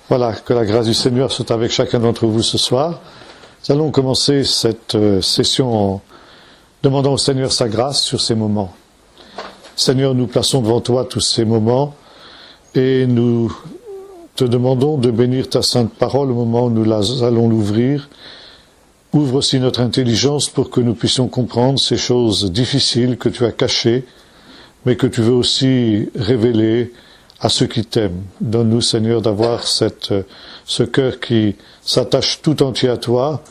Voilà, que la grâce du Seigneur soit avec chacun d'entre vous ce soir. Nous allons commencer cette session en demandant au Seigneur sa grâce sur ces moments. Seigneur, nous plaçons devant toi tous ces moments et nous te demandons de bénir ta sainte parole au moment où nous allons l'ouvrir. Ouvre aussi notre intelligence pour que nous puissions comprendre ces choses difficiles que tu as cachées, mais que tu veux aussi révéler à ceux qui t'aiment. Donne-nous, Seigneur, d'avoir ce cœur qui s'attache tout entier à toi,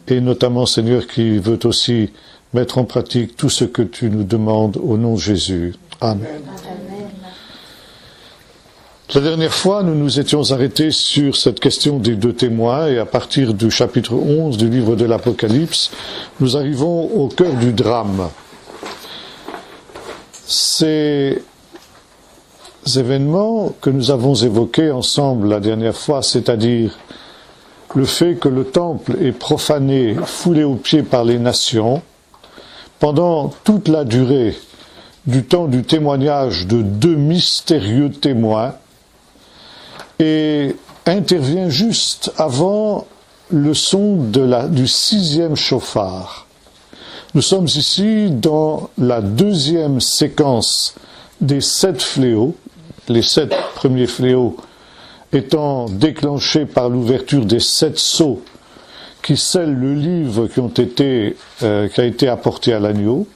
et notamment, Seigneur, qui veut aussi mettre en pratique tout ce que tu nous demandes au nom de Jésus. Amen. Amen. La dernière fois, nous nous étions arrêtés sur cette question des deux témoins, et à partir du chapitre 11 du livre de l'Apocalypse, nous arrivons au cœur du drame. Ces événements que nous avons évoqués ensemble la dernière fois, c'est-à-dire le fait que le temple est profané, foulé aux pieds par les nations, pendant toute la durée du temps du témoignage de deux mystérieux témoins, et intervient juste avant le son du 6e chauffard. Nous sommes ici dans la deuxième séquence des 7 fléaux, les 7 premiers fléaux étant déclenchés par l'ouverture des 7 sceaux qui scellent le livre qui a été apporté à l'agneau.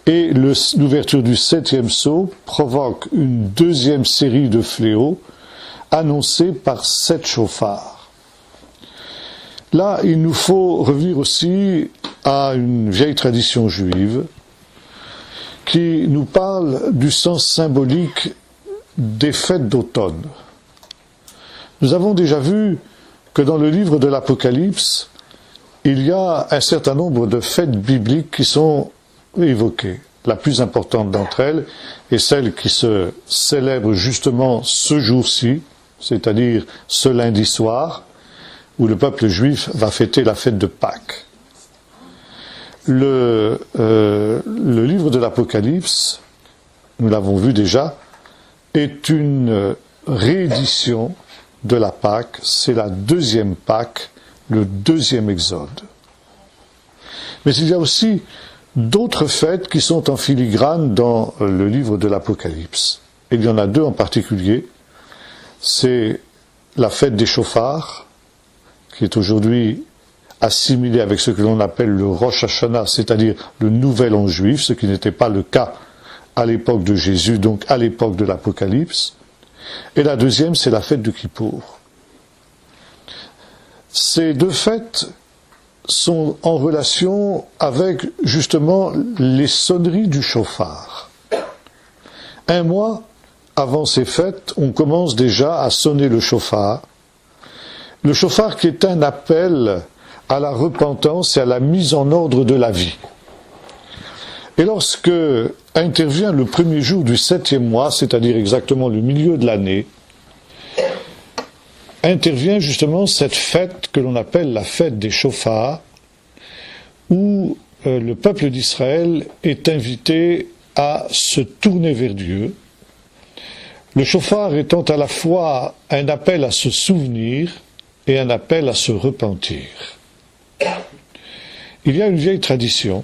Et l'ouverture du 7e sceau provoque une deuxième série de fléaux annoncés par 7 chauffards. Là, il nous faut revenir aussi à une vieille tradition juive qui nous parle du sens symbolique des fêtes d'automne. Nous avons déjà vu que dans le livre de l'Apocalypse, il y a un certain nombre de fêtes bibliques qui sont évoquées. La plus importante d'entre elles est celle qui se célèbre justement ce jour-ci, c'est-à-dire ce lundi soir, où le peuple juif va fêter la fête de Pâques. Le livre de l'Apocalypse, nous l'avons vu déjà, est une réédition de la Pâque. C'est la deuxième Pâque, le deuxième Exode. Mais il y a aussi d'autres fêtes qui sont en filigrane dans le livre de l'Apocalypse. Il y en a deux en particulier. C'est la fête des chauffards, qui est aujourd'hui assimilé avec ce que l'on appelle le Rosh Hashanah, c'est-à-dire le Nouvel An juif, ce qui n'était pas le cas à l'époque de Jésus, donc à l'époque de l'Apocalypse. Et la deuxième, c'est la fête de Kippour. Ces deux fêtes sont en relation avec justement les sonneries du chauffard. Un mois avant ces fêtes, on commence déjà à sonner le chauffard. Le chauffard qui est un appel à la repentance et à la mise en ordre de la vie. Et lorsque intervient le premier jour du 7e mois, c'est-à-dire exactement le milieu de l'année, intervient justement cette fête que l'on appelle la fête des chauffards, où le peuple d'Israël est invité à se tourner vers Dieu, le chauffard étant à la fois un appel à se souvenir et un appel à se repentir. Il y a une vieille tradition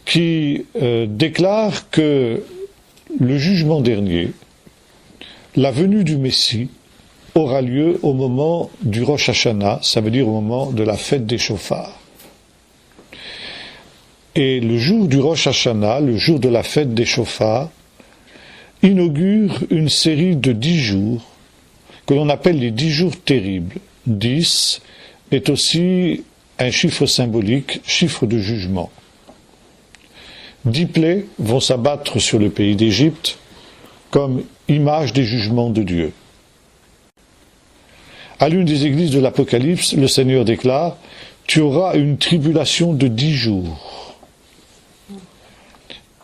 qui déclare que le jugement dernier, la venue du Messie, aura lieu au moment du Rosh Hashanah, ça veut dire au moment de la fête des chauffards. Et le jour du Rosh Hashanah, le jour de la fête des chauffards, inaugure une série de 10 jours que l'on appelle les 10 jours terribles. 10 est aussi un chiffre symbolique, chiffre de jugement. 10 plaies vont s'abattre sur le pays d'Égypte comme image des jugements de Dieu. À l'une des églises de l'Apocalypse, le Seigneur déclare « Tu auras une tribulation de 10 jours ».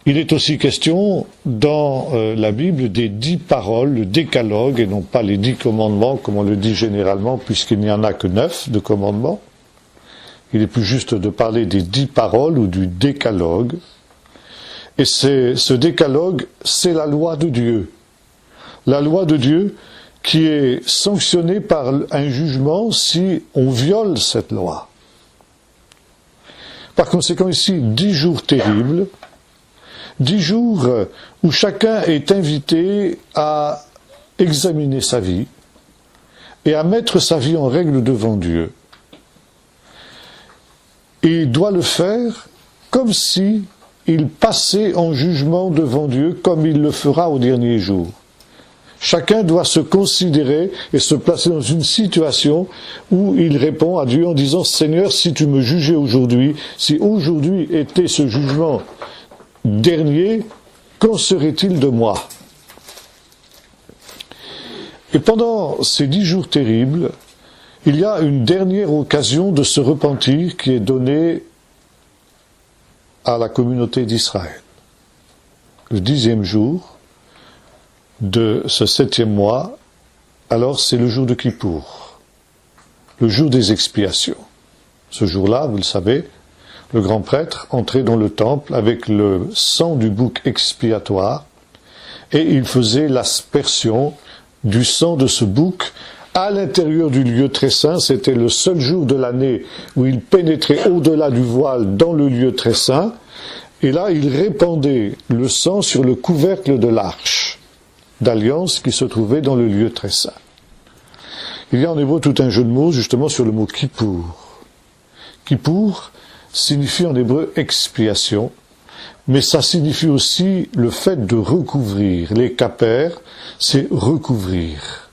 Il est aussi question dans la Bible des 10 paroles, le décalogue, et non pas les 10 commandements, comme on le dit généralement, puisqu'il n'y en a que 9 de commandements. Il est plus juste de parler des 10 paroles ou du décalogue. Et ce décalogue, c'est la loi de Dieu. La loi de Dieu qui est sanctionné par un jugement si on viole cette loi. Par conséquent, ici, 10 jours terribles, 10 jours où chacun est invité à examiner sa vie et à mettre sa vie en règle devant Dieu. Et il doit le faire comme si il passait en jugement devant Dieu, comme il le fera au dernier jour. Chacun doit se considérer et se placer dans une situation où il répond à Dieu en disant « Seigneur, si tu me jugeais aujourd'hui, si aujourd'hui était ce jugement dernier, qu'en serait-il de moi ?» Et pendant ces 10 jours terribles, il y a une dernière occasion de se repentir qui est donnée à la communauté d'Israël. Le 10e jour de ce 7e mois, alors c'est le jour de Kippour, le jour des expiations. Ce jour-là, vous le savez, le grand prêtre entrait dans le temple avec le sang du bouc expiatoire et il faisait l'aspersion du sang de ce bouc à l'intérieur du lieu très saint. C'était le seul jour de l'année où il pénétrait au-delà du voile dans le lieu très saint. Et là, il répandait le sang sur le couvercle de l'arche d'alliance qui se trouvait dans le lieu très saint. Il y a en hébreu tout un jeu de mots justement sur le mot Kippour. Kippour signifie en hébreu expiation, mais ça signifie aussi le fait de recouvrir. Les kapers, c'est recouvrir.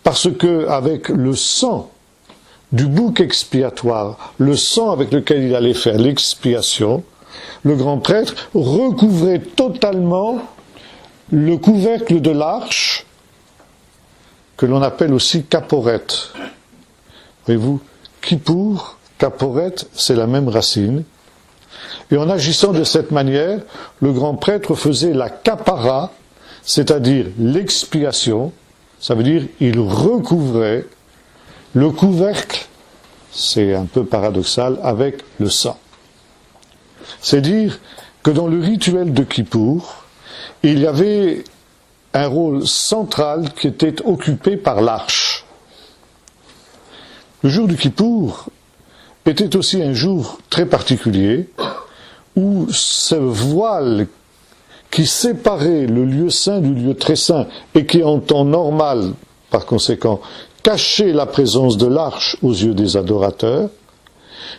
Parce que avec le sang du bouc expiatoire, le sang avec lequel il allait faire l'expiation, le grand prêtre recouvrait totalement le couvercle de l'arche, que l'on appelle aussi caporet. Voyez-vous, Kippour, caporet, c'est la même racine. Et en agissant de cette manière, le grand prêtre faisait la kapara, c'est-à-dire l'expiation. Ça veut dire il recouvrait le couvercle, c'est un peu paradoxal, avec le sang. C'est dire que dans le rituel de Kippour, il y avait un rôle central qui était occupé par l'arche. Le jour du Kippour était aussi un jour très particulier où ce voile qui séparait le lieu saint du lieu très saint et qui en temps normal, par conséquent, cachait la présence de l'arche aux yeux des adorateurs,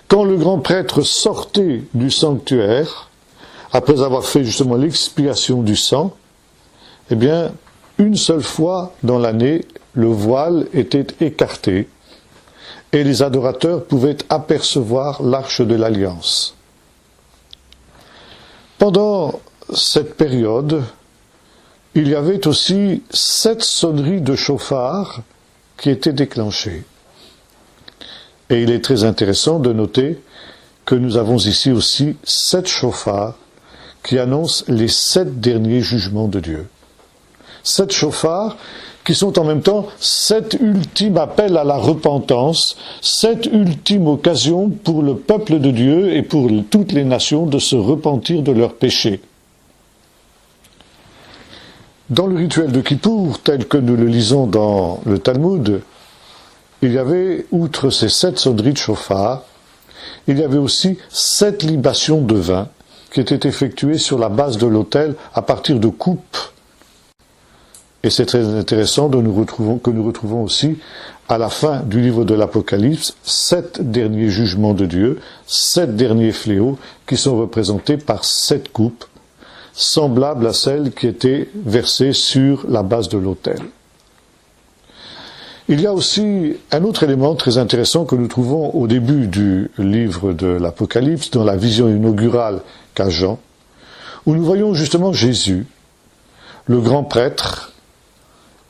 quand le grand prêtre sortait du sanctuaire, après avoir fait justement l'expiation du sang, eh bien, une seule fois dans l'année, le voile était écarté et les adorateurs pouvaient apercevoir l'arche de l'Alliance. Pendant cette période, il y avait aussi 7 sonneries de chauffard qui étaient déclenchées. Et il est très intéressant de noter que nous avons ici aussi 7 chauffards qui annoncent les 7 derniers jugements de Dieu. 7 chauffards qui sont en même temps 7 ultimes appels à la repentance, 7 ultimes occasions pour le peuple de Dieu et pour toutes les nations de se repentir de leurs péchés. Dans le rituel de Kippour, tel que nous le lisons dans le Talmud, il y avait, outre ces 7 sonneries de chauffard, il y avait aussi 7 libations de vin qui étaient effectuées sur la base de l'autel à partir de coupes. Et c'est très intéressant que nous retrouvons aussi à la fin du livre de l'Apocalypse 7 derniers jugements de Dieu, 7 derniers fléaux qui sont représentés par 7 coupes, semblables à celles qui étaient versées sur la base de l'autel. Il y a aussi un autre élément très intéressant que nous trouvons au début du livre de l'Apocalypse, dans la vision inaugurale qu'a Jean, où nous voyons justement Jésus, le grand prêtre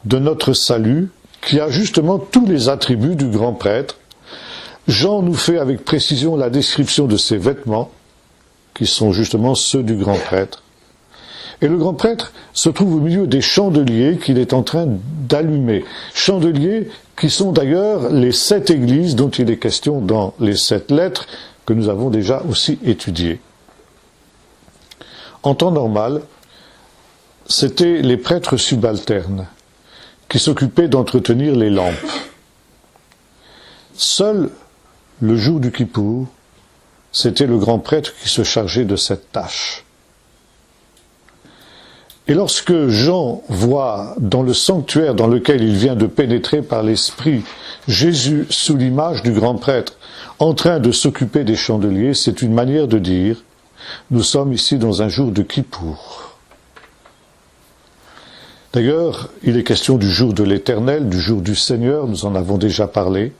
de notre salut, qui a justement tous les attributs du grand prêtre. Jean nous fait avec précision la description de ses vêtements, qui sont justement ceux du grand prêtre. Et le grand prêtre se trouve au milieu des chandeliers qu'il est en train d'allumer. Chandeliers qui sont d'ailleurs les 7 églises dont il est question dans les 7 lettres que nous avons déjà aussi étudiées. En temps normal, c'étaient les prêtres subalternes qui s'occupait d'entretenir les lampes. Seul le jour du Kippour, c'était le grand prêtre qui se chargeait de cette tâche. Et lorsque Jean voit dans le sanctuaire dans lequel il vient de pénétrer par l'Esprit Jésus sous l'image du grand prêtre en train de s'occuper des chandeliers, c'est une manière de dire « nous sommes ici dans un jour de Kippour ». D'ailleurs, il est question du jour de l'Éternel, du jour du Seigneur, nous en avons déjà parlé.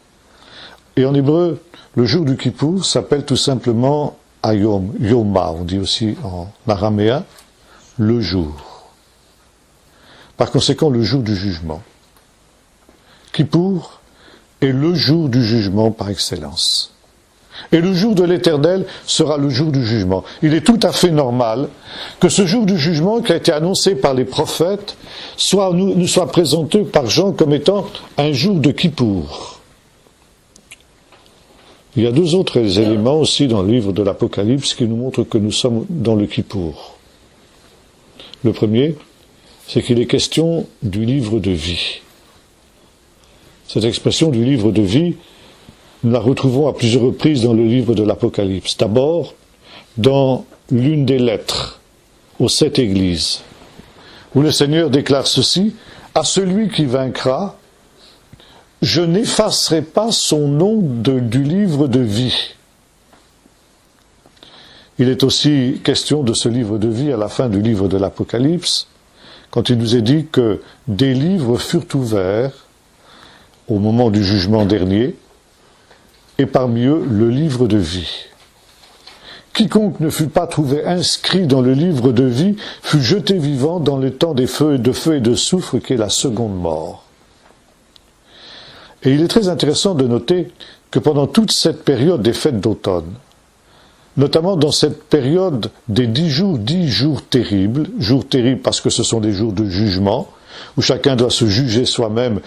Et en hébreu, le jour du Kippour s'appelle tout simplement Hayom, Yoma, on dit aussi en araméen, le jour. Par conséquent, le jour du jugement. Kippour est le jour du jugement par excellence. Et le jour de l'Éternel sera le jour du jugement. Il est tout à fait normal que ce jour du jugement qui a été annoncé par les prophètes nous soit présenté par Jean comme étant un jour de Kippour. Il y a deux autres éléments aussi dans le livre de l'Apocalypse qui nous montrent que nous sommes dans le Kippour. Le premier, c'est qu'il est question du livre de vie. Cette expression du livre de vie, nous la retrouvons à plusieurs reprises dans le livre de l'Apocalypse. D'abord, dans l'une des lettres aux 7 églises, où le Seigneur déclare ceci, « À celui qui vaincra, je n'effacerai pas son nom du livre de vie. » Il est aussi question de ce livre de vie à la fin du livre de l'Apocalypse, quand il nous est dit que des livres furent ouverts au moment du jugement dernier, et parmi eux le livre de vie. Quiconque ne fut pas trouvé inscrit dans le livre de vie fut jeté vivant dans le temps des feux et de soufre qui est la seconde mort. Et il est très intéressant de noter que pendant toute cette période des fêtes d'automne, notamment dans cette période des 10 jours terribles parce que ce sont des jours de jugement, où chacun doit se juger soi-même,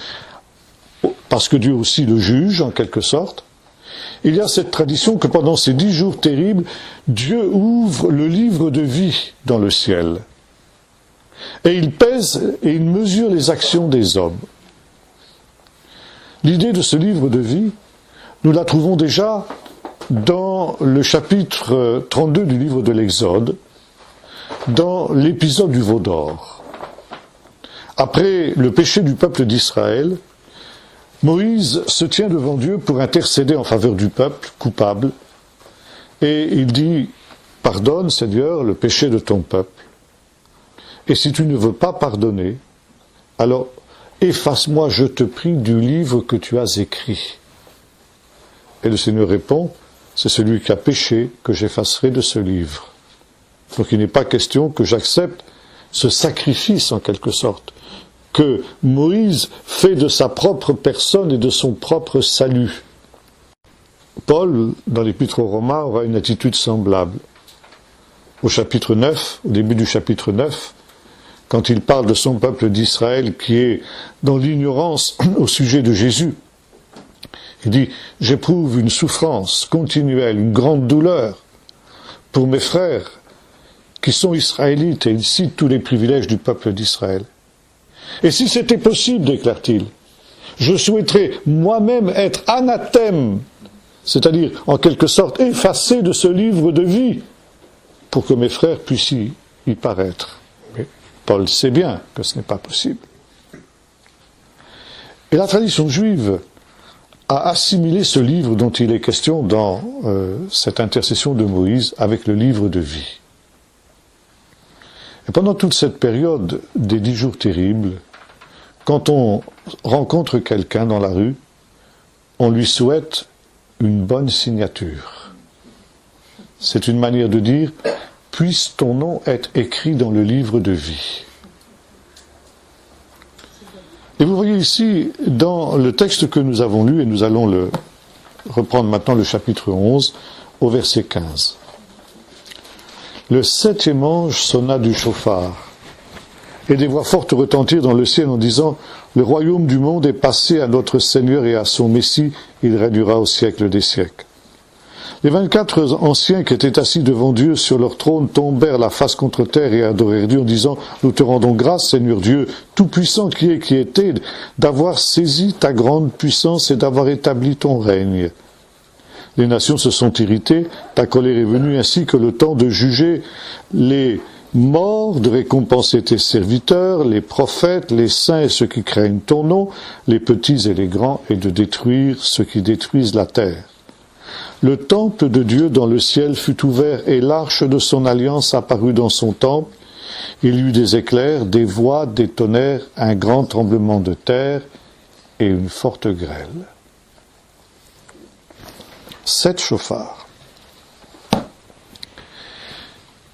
parce que Dieu aussi le juge en quelque sorte, il y a cette tradition que pendant ces 10 jours terribles, Dieu ouvre le livre de vie dans le ciel. Et il pèse et il mesure les actions des hommes. L'idée de ce livre de vie, nous la trouvons déjà dans le chapitre 32 du livre de l'Exode, dans l'épisode du veau d'or. Après le péché du peuple d'Israël, Moïse se tient devant Dieu pour intercéder en faveur du peuple coupable, et il dit « Pardonne, Seigneur, le péché de ton peuple, et si tu ne veux pas pardonner, alors efface-moi, je te prie, du livre que tu as écrit. » Et le Seigneur répond « C'est celui qui a péché que j'effacerai de ce livre. » Donc il n'est pas question que j'accepte ce sacrifice en quelque sorte, que Moïse fait de sa propre personne et de son propre salut. Paul, dans l'Épître aux Romains, aura une attitude semblable. Au chapitre 9, au début du chapitre 9, quand il parle de son peuple d'Israël qui est dans l'ignorance au sujet de Jésus, il dit « J'éprouve une souffrance continuelle, une grande douleur pour mes frères qui sont israélites, et il cite tous les privilèges du peuple d'Israël. Et si c'était possible, déclare-t-il, je souhaiterais moi-même être anathème, c'est-à-dire en quelque sorte effacé de ce livre de vie, pour que mes frères puissent y paraître. » Mais Paul sait bien que ce n'est pas possible. Et la tradition juive a assimilé ce livre dont il est question dans cette intercession de Moïse avec le livre de vie. Et pendant toute cette période des 10 jours terribles, quand on rencontre quelqu'un dans la rue, on lui souhaite une bonne signature. C'est une manière de dire « puisse ton nom être écrit dans le livre de vie ». Et vous voyez ici, dans le texte que nous avons lu, et nous allons le reprendre maintenant le chapitre 11, au verset 15. Le 7e ange sonna du chauffard, et des voix fortes retentirent dans le ciel en disant « Le royaume du monde est passé à notre Seigneur et à son Messie, il régnera au siècle des siècles. » Les 24 anciens qui étaient assis devant Dieu sur leur trône tombèrent la face contre terre et adorèrent Dieu en disant « Nous te rendons grâce, Seigneur Dieu, Tout-Puissant qui est, qui était, d'avoir saisi ta grande puissance et d'avoir établi ton règne. » Les nations se sont irritées, ta colère est venue ainsi que le temps de juger les morts, de récompenser tes serviteurs, les prophètes, les saints et ceux qui craignent ton nom, les petits et les grands, et de détruire ceux qui détruisent la terre. Le temple de Dieu dans le ciel fut ouvert et l'arche de son alliance apparut dans son temple. Il y eut des éclairs, des voix, des tonnerres, un grand tremblement de terre et une forte grêle. 7 chauffards.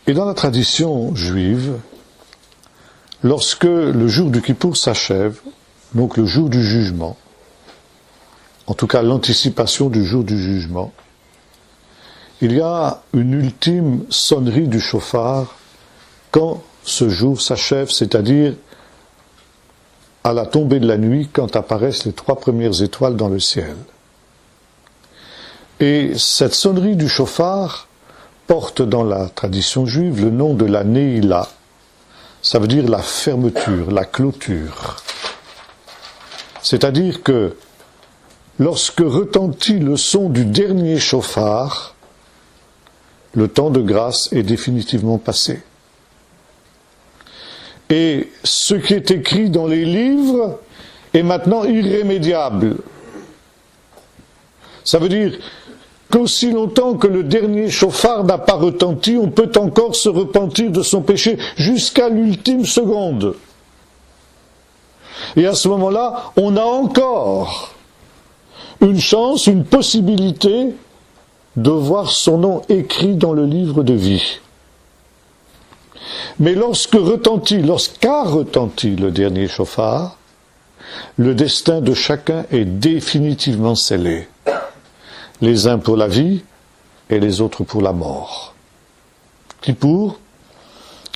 Et dans la tradition juive, lorsque le jour du Kippour s'achève, donc le jour du jugement, en tout cas l'anticipation du jour du jugement, il y a une ultime sonnerie du chauffard quand ce jour s'achève, c'est-à-dire à la tombée de la nuit, quand apparaissent les 3 premières étoiles dans le ciel. Et cette sonnerie du chauffard porte dans la tradition juive le nom de la Neila. Ça veut dire la fermeture, la clôture. C'est-à-dire que lorsque retentit le son du dernier chauffard, le temps de grâce est définitivement passé. Et ce qui est écrit dans les livres est maintenant irrémédiable. Ça veut dire qu'aussi longtemps que le dernier chauffard n'a pas retenti, on peut encore se repentir de son péché jusqu'à l'ultime seconde. Et à ce moment-là, on a encore une chance, une possibilité de voir son nom écrit dans le livre de vie. Mais lorsqu'a retenti le dernier chauffard, le destin de chacun est définitivement scellé. Les uns pour la vie et les autres pour la mort. Kippour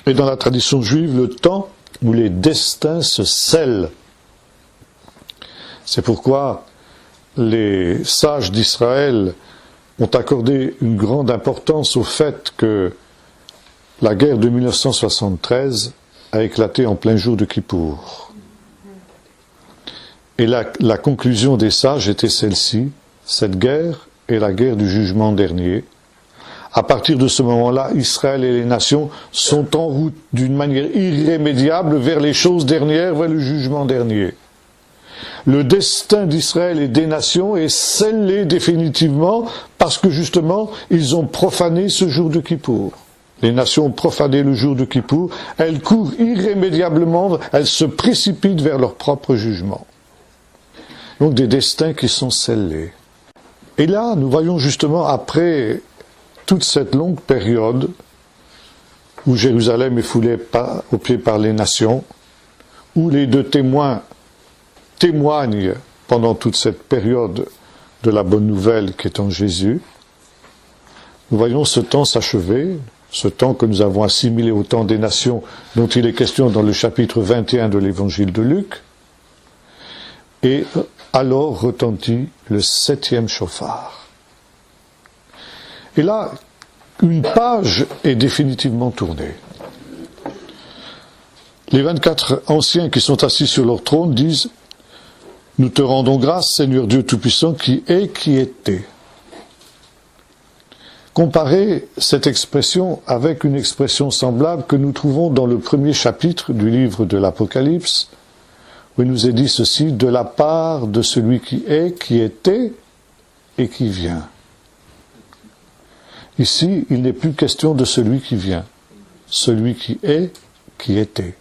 est dans la tradition juive le temps où les destins se scellent. C'est pourquoi les sages d'Israël ont accordé une grande importance au fait que la guerre de 1973 a éclaté en plein jour de Kippour. Et la conclusion des sages était celle-ci: cette guerre est la guerre du jugement dernier. À partir de ce moment-là, Israël et les nations sont en route d'une manière irrémédiable vers les choses dernières, vers le jugement dernier. Le destin d'Israël et des nations est scellé définitivement parce que justement, ils ont profané ce jour de Kippour. Les nations ont profané le jour de Kippour, elles courent irrémédiablement, elles se précipitent vers leur propre jugement. Donc des destins qui sont scellés. Et là, nous voyons justement, après toute cette longue période où Jérusalem est foulée aux pieds par les nations, où les 2 témoins témoignent pendant toute cette période de la bonne nouvelle qui est en Jésus, nous voyons ce temps s'achever, ce temps que nous avons assimilé au temps des nations dont il est question dans le chapitre 21 de l'évangile de Luc, et alors retentit le 7e chauffard. Et là, une page est définitivement tournée. Les 24 anciens qui sont assis sur leur trône disent « Nous te rendons grâce, Seigneur Dieu Tout-Puissant, qui est, qui était ». Comparez cette expression avec une expression semblable que nous trouvons dans le 1er chapitre du livre de l'Apocalypse, où il nous est dit ceci: de la part de celui qui est, qui était et qui vient. Ici, il n'est plus question de celui qui vient, celui qui est, qui était.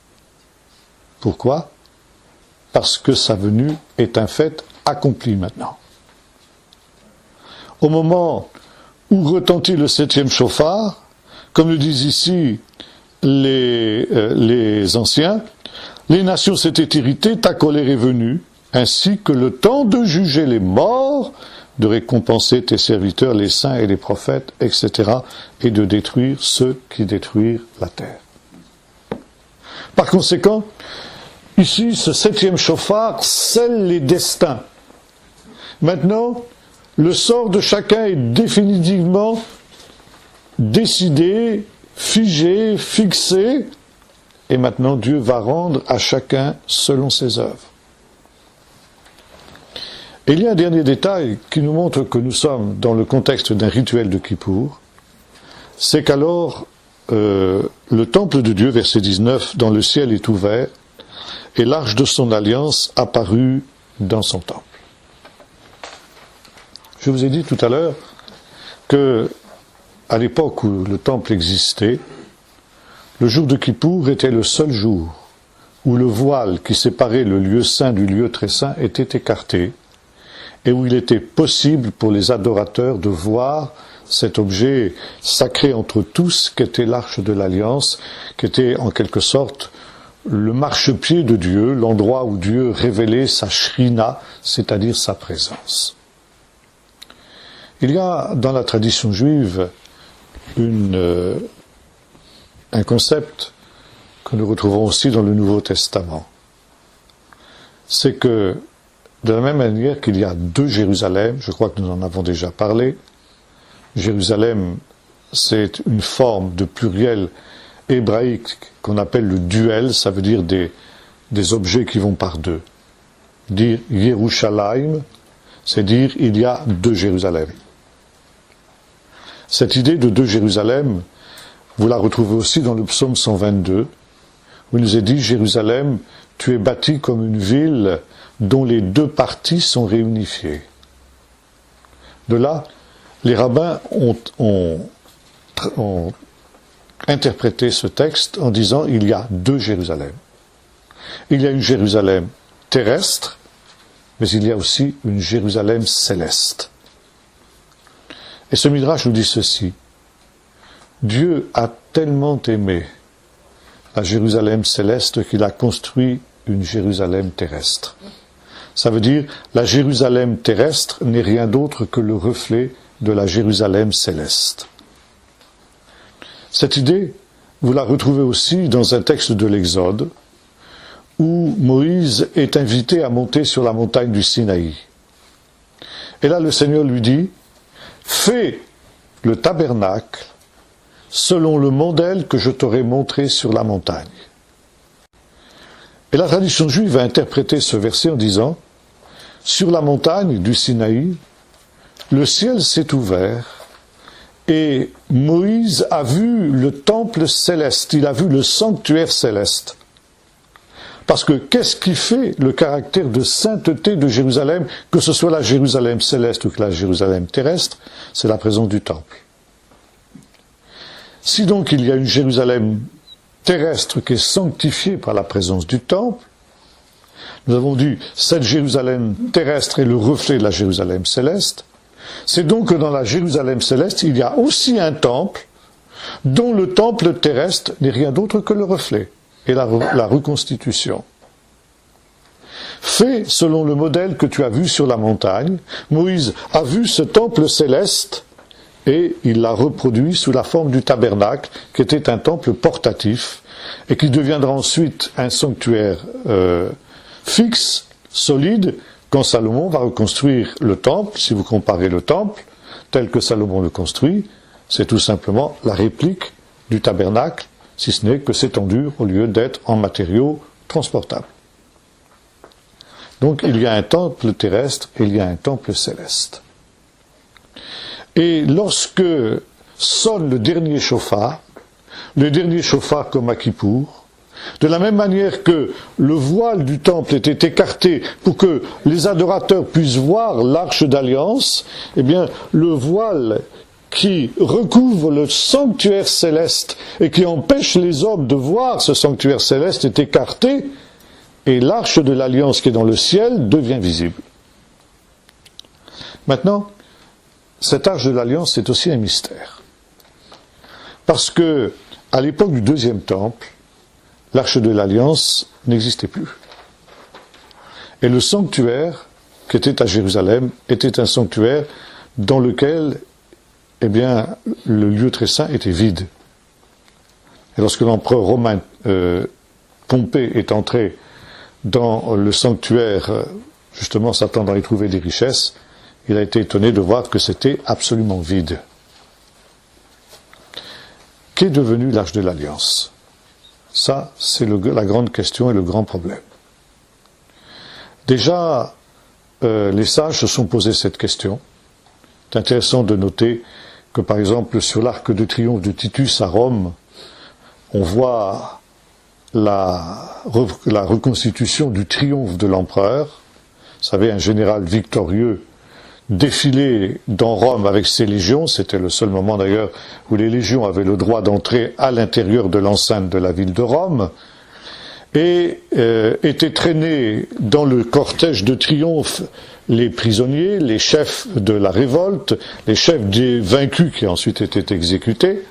Pourquoi? Parce que sa venue est un fait accompli maintenant. Au moment où retentit le 7e chauffard, comme le disent ici les anciens, les nations s'étaient irritées, ta colère est venue, ainsi que le temps de juger les morts, de récompenser tes serviteurs, les saints et les prophètes, etc., et de détruire ceux qui détruisent la terre. Par conséquent, ici, ce 7e chauffard scelle les destins. Maintenant, le sort de chacun est définitivement décidé, figé, fixé, et maintenant Dieu va rendre à chacun selon ses œuvres. Et il y a un dernier détail qui nous montre que nous sommes dans le contexte d'un rituel de Kippour, c'est qu'alors le temple de Dieu, verset 19, dans le ciel est ouvert, et l'arche de son alliance apparut dans son temple. Je vous ai dit tout à l'heure que, à l'époque où le temple existait, le jour de Kippour était le seul jour où le voile qui séparait le lieu saint du lieu très saint était écarté, et où il était possible pour les adorateurs de voir cet objet sacré entre tous qu'était l'arche de l'Alliance, qui était en quelque sorte le marchepied de Dieu, l'endroit où Dieu révélait sa shrina, c'est-à-dire sa présence. Il y a dans la tradition juive un concept que nous retrouvons aussi dans le Nouveau Testament. C'est que, de la même manière qu'il y a deux Jérusalem, je crois que nous en avons déjà parlé, Jérusalem, c'est une forme de pluriel hébraïque qu'on appelle le duel, ça veut dire des objets qui vont par deux. Dire Yerushalayim, c'est dire il y a deux Jérusalem. Cette idée de deux Jérusalem, vous la retrouvez aussi dans le psaume 122, où il nous est dit Jérusalem, tu es bâti comme une ville dont les deux parties sont réunifiées. De là, les rabbins ont interprété ce texte en disant il y a deux Jérusalem. Il y a une Jérusalem terrestre, mais il y a aussi une Jérusalem céleste. Et ce Midrash nous dit ceci. Dieu a tellement aimé la Jérusalem céleste qu'il a construit une Jérusalem terrestre. Ça veut dire la Jérusalem terrestre n'est rien d'autre que le reflet de la Jérusalem céleste. Cette idée, vous la retrouvez aussi dans un texte de l'Exode, où Moïse est invité à monter sur la montagne du Sinaï. Et là, le Seigneur lui dit, fais le tabernacle selon le modèle que je t'aurai montré sur la montagne. Et la tradition juive a interprété ce verset en disant, sur la montagne du Sinaï, le ciel s'est ouvert et Moïse a vu le temple céleste, il a vu le sanctuaire céleste. Parce que qu'est-ce qui fait le caractère de sainteté de Jérusalem, que ce soit la Jérusalem céleste ou que la Jérusalem terrestre, c'est la présence du temple. Si donc il y a une Jérusalem terrestre qui est sanctifiée par la présence du temple, nous avons dit cette Jérusalem terrestre est le reflet de la Jérusalem céleste, c'est donc que dans la Jérusalem céleste, il y a aussi un temple dont le temple terrestre n'est rien d'autre que le reflet et la reconstitution. Fais selon le modèle que tu as vu sur la montagne. Moïse a vu ce temple céleste et il l'a reproduit sous la forme du tabernacle, qui était un temple portatif et qui deviendra ensuite un sanctuaire fixe, solide, quand Salomon va reconstruire le temple. Si vous comparez le temple tel que Salomon le construit, c'est tout simplement la réplique du tabernacle, si ce n'est que c'est en dur au lieu d'être en matériaux transportables. Donc il y a un temple terrestre et il y a un temple céleste. Et lorsque sonne le dernier chauffard comme à Kippour, de la même manière que le voile du temple était écarté pour que les adorateurs puissent voir l'arche d'alliance, eh bien, le voile qui recouvre le sanctuaire céleste et qui empêche les hommes de voir ce sanctuaire céleste est écarté et l'arche de l'alliance qui est dans le ciel devient visible. Maintenant, cette arche de l'alliance, c'est aussi un mystère. Parce que, à l'époque du deuxième temple, l'arche de l'alliance n'existait plus. Et le sanctuaire, qui était à Jérusalem, était un sanctuaire dans lequel, eh bien, le lieu très saint était vide. Et lorsque l'empereur romain Pompée est entré dans le sanctuaire, justement s'attendant à y trouver des richesses, il a été étonné de voir que c'était absolument vide. Qu'est devenu l'Arche de l'Alliance? Ça, c'est la grande question et le grand problème. Déjà, les sages se sont posé cette question. C'est intéressant de noter que, par exemple, sur l'arc de triomphe de Titus à Rome, on voit la reconstitution du triomphe de l'empereur. Vous savez, un général victorieux défilé dans Rome avec ses légions. C'était le seul moment d'ailleurs où les légions avaient le droit d'entrer à l'intérieur de l'enceinte de la ville de Rome. Et étaient traînés dans le cortège de triomphe les prisonniers, les chefs de la révolte, les chefs des vaincus qui ensuite étaient exécutés,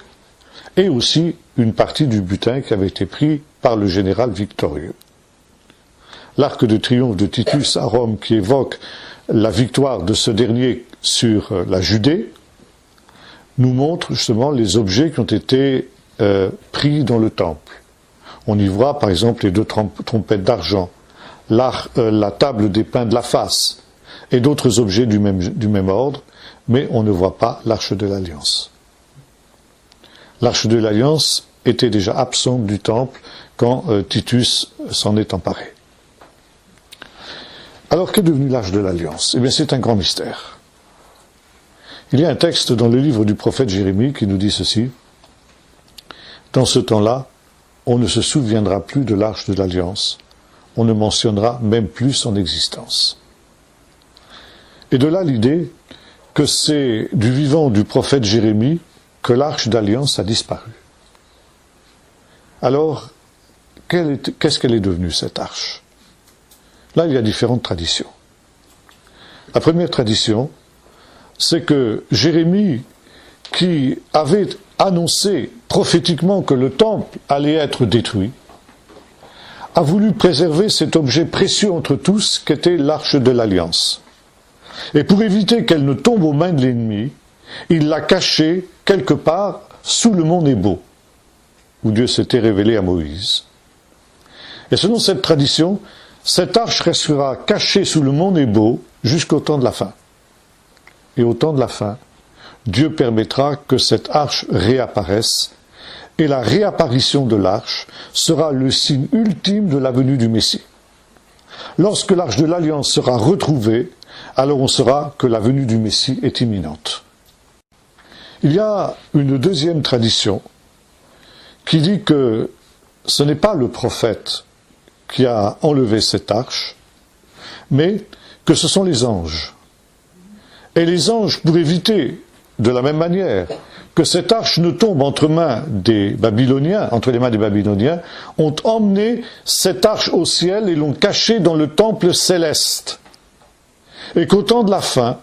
et aussi une partie du butin qui avait été pris par le général victorieux. L'arc de triomphe de Titus à Rome, qui évoque la victoire de ce dernier sur la Judée, nous montre justement les objets qui ont été pris dans le temple. On y voit par exemple les 2 trompettes d'argent, la table des pains de la face, et d'autres objets du même ordre, mais on ne voit pas l'Arche de l'Alliance. L'Arche de l'Alliance était déjà absente du temple quand Titus s'en est emparé. Alors, qu'est devenue l'Arche de l'Alliance? Eh bien, c'est un grand mystère. Il y a un texte dans le livre du prophète Jérémie qui nous dit ceci. Dans ce temps-là, on ne se souviendra plus de l'Arche de l'Alliance, on ne mentionnera même plus son existence. Et de là l'idée que c'est du vivant du prophète Jérémie que l'Arche d'Alliance a disparu. Alors, qu'est-ce qu'elle est devenue, cette arche? Là, il y a différentes traditions. La première tradition, c'est que Jérémie, qui avait annoncé prophétiquement que le temple allait être détruit, a voulu préserver cet objet précieux entre tous qu'était l'Arche de l'Alliance. Et pour éviter qu'elle ne tombe aux mains de l'ennemi, il l'a cachée quelque part sous le mont Nebo, où Dieu s'était révélé à Moïse. Et selon cette tradition, cette arche restera cachée sous le mont Nebo jusqu'au temps de la fin. Et au temps de la fin, Dieu permettra que cette arche réapparaisse, et la réapparition de l'arche sera le signe ultime de la venue du Messie. Lorsque l'arche de l'Alliance sera retrouvée, alors on saura que la venue du Messie est imminente. Il y a une deuxième tradition qui dit que ce n'est pas le prophète qui a enlevé cette arche, mais que ce sont les anges. Et les anges, pour éviter, de la même manière, que cette arche ne tombe entre les mains des Babyloniens, ont emmené cette arche au ciel et l'ont cachée dans le temple céleste. Et qu'au temps de la fin,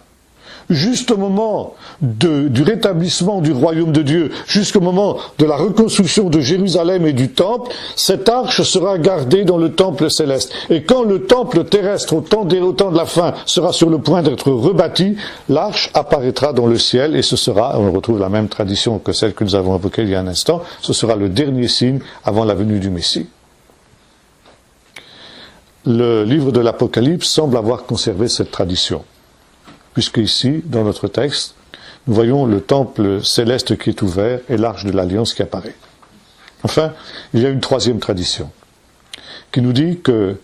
juste au moment du rétablissement du royaume de Dieu, jusqu'au moment de la reconstruction de Jérusalem et du temple, cette arche sera gardée dans le temple céleste. Et quand le temple terrestre, au temps de la fin, sera sur le point d'être rebâti, l'arche apparaîtra dans le ciel et ce sera, on retrouve la même tradition que celle que nous avons évoquée il y a un instant, ce sera le dernier signe avant la venue du Messie. Le livre de l'Apocalypse semble avoir conservé cette tradition, puisque ici, dans notre texte, nous voyons le temple céleste qui est ouvert et l'arche de l'Alliance qui apparaît. Enfin, il y a une troisième tradition, qui nous dit que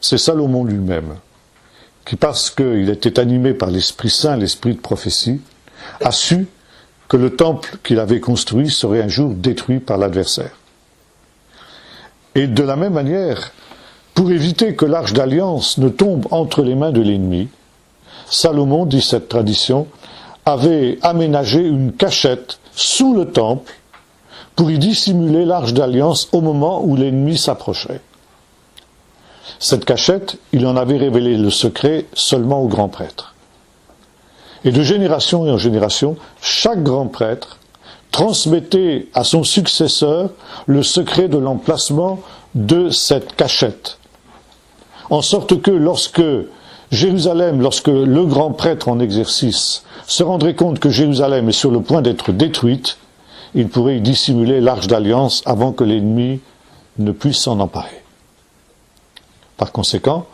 c'est Salomon lui-même, qui parce qu'il était animé par l'Esprit Saint, l'Esprit de prophétie, a su que le temple qu'il avait construit serait un jour détruit par l'adversaire. Et de la même manière, pour éviter que l'arche d'Alliance ne tombe entre les mains de l'ennemi, Salomon, dit cette tradition, avait aménagé une cachette sous le temple pour y dissimuler l'arche d'Alliance au moment où l'ennemi s'approcherait. Cette cachette, il en avait révélé le secret seulement au grand prêtre. Et de génération en génération, chaque grand prêtre transmettait à son successeur le secret de l'emplacement de cette cachette. En sorte que lorsque le grand prêtre en exercice se rendrait compte que Jérusalem est sur le point d'être détruite, il pourrait y dissimuler l'arche d'alliance avant que l'ennemi ne puisse s'en emparer. Par conséquent,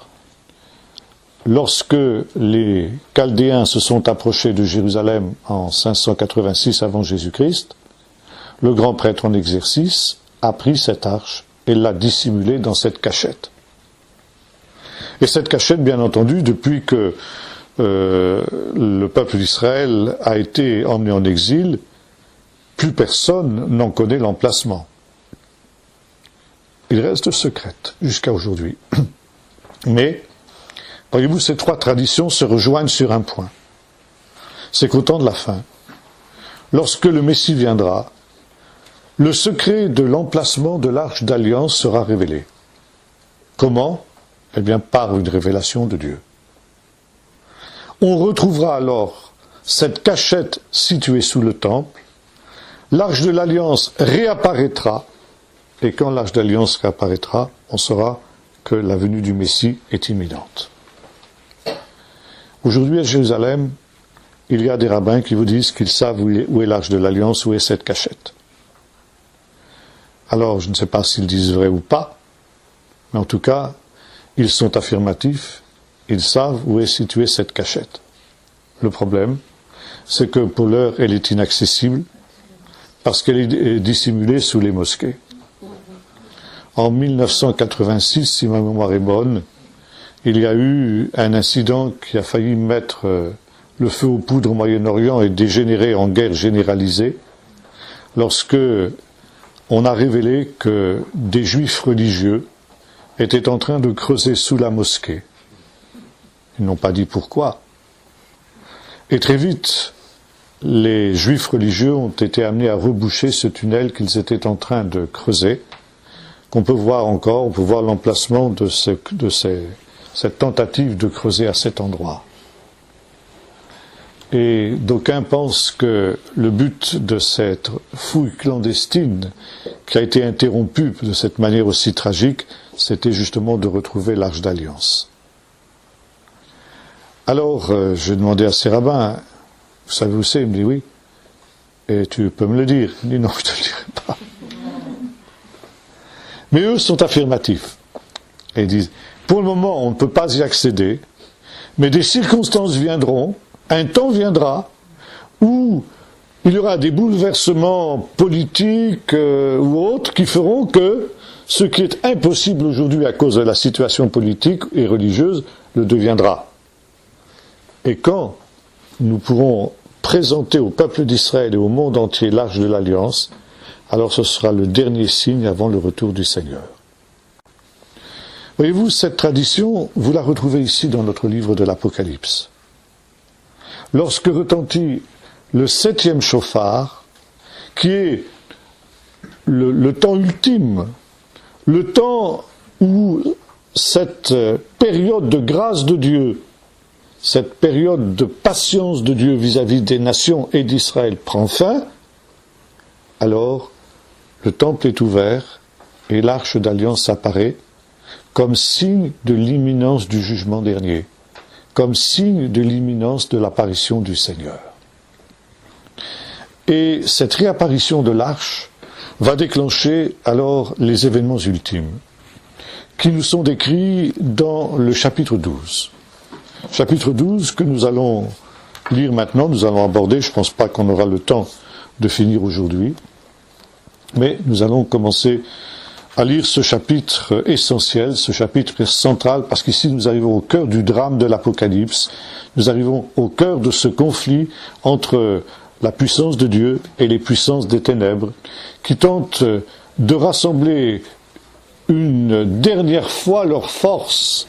lorsque les Chaldéens se sont approchés de Jérusalem en 586 avant Jésus-Christ, le grand prêtre en exercice a pris cette arche et l'a dissimulée dans cette cachette. Et cette cachette, bien entendu, depuis que le peuple d'Israël a été emmené en exil, plus personne n'en connaît l'emplacement. Il reste secrète jusqu'à aujourd'hui. Mais, voyez-vous, ces trois traditions se rejoignent sur un point. C'est qu'au temps de la fin, lorsque le Messie viendra, le secret de l'emplacement de l'arche d'alliance sera révélé. Comment ? Eh bien, par une révélation de Dieu. On retrouvera alors cette cachette située sous le temple, l'arche de l'alliance réapparaîtra, et quand l'arche d'alliance réapparaîtra, on saura que la venue du Messie est imminente. Aujourd'hui à Jérusalem, il y a des rabbins qui vous disent qu'ils savent où est l'arche de l'alliance, où est cette cachette. Alors, je ne sais pas s'ils disent vrai ou pas, mais en tout cas, ils sont affirmatifs, ils savent où est située cette cachette. Le problème, c'est que pour l'heure, elle est inaccessible, parce qu'elle est dissimulée sous les mosquées. En 1986, si ma mémoire est bonne, il y a eu un incident qui a failli mettre le feu aux poudres au Moyen-Orient et dégénérer en guerre généralisée, lorsque on a révélé que des juifs religieux étaient en train de creuser sous la mosquée. Ils n'ont pas dit pourquoi. Et très vite, les juifs religieux ont été amenés à reboucher ce tunnel qu'ils étaient en train de creuser, qu'on peut voir encore, on peut voir l'emplacement de cette tentative de creuser à cet endroit. Et d'aucuns pensent que le but de cette fouille clandestine, qui a été interrompue de cette manière aussi tragique, c'était justement de retrouver l'arche d'alliance. Alors, j'ai demandé à ces rabbins, vous savez où c'est? Il me dit oui. Et tu peux me le dire? Il me dit non, je ne te le dirai pas. Mais eux sont affirmatifs. Et ils disent, pour le moment, on ne peut pas y accéder, mais des circonstances viendront, un temps viendra, où il y aura des bouleversements politiques ou autres qui feront que ce qui est impossible aujourd'hui à cause de la situation politique et religieuse le deviendra. Et quand nous pourrons présenter au peuple d'Israël et au monde entier l'arche de l'Alliance, alors ce sera le dernier signe avant le retour du Seigneur. Voyez-vous, cette tradition, vous la retrouvez ici dans notre livre de l'Apocalypse. Lorsque retentit le 7e chauffard, qui est le temps ultime, le temps où cette période de grâce de Dieu, cette période de patience de Dieu vis-à-vis des nations et d'Israël prend fin, alors le temple est ouvert et l'arche d'alliance apparaît comme signe de l'imminence du jugement dernier, comme signe de l'imminence de l'apparition du Seigneur. Et cette réapparition de l'arche va déclencher alors les événements ultimes, qui nous sont décrits dans le chapitre 12. Chapitre 12 que nous allons lire maintenant, nous allons aborder, je ne pense pas qu'on aura le temps de finir aujourd'hui, mais nous allons commencer à lire ce chapitre essentiel, ce chapitre central, parce qu'ici nous arrivons au cœur du drame de l'Apocalypse, nous arrivons au cœur de ce conflit entre la puissance de Dieu et les puissances des ténèbres, qui tentent de rassembler une dernière fois leurs forces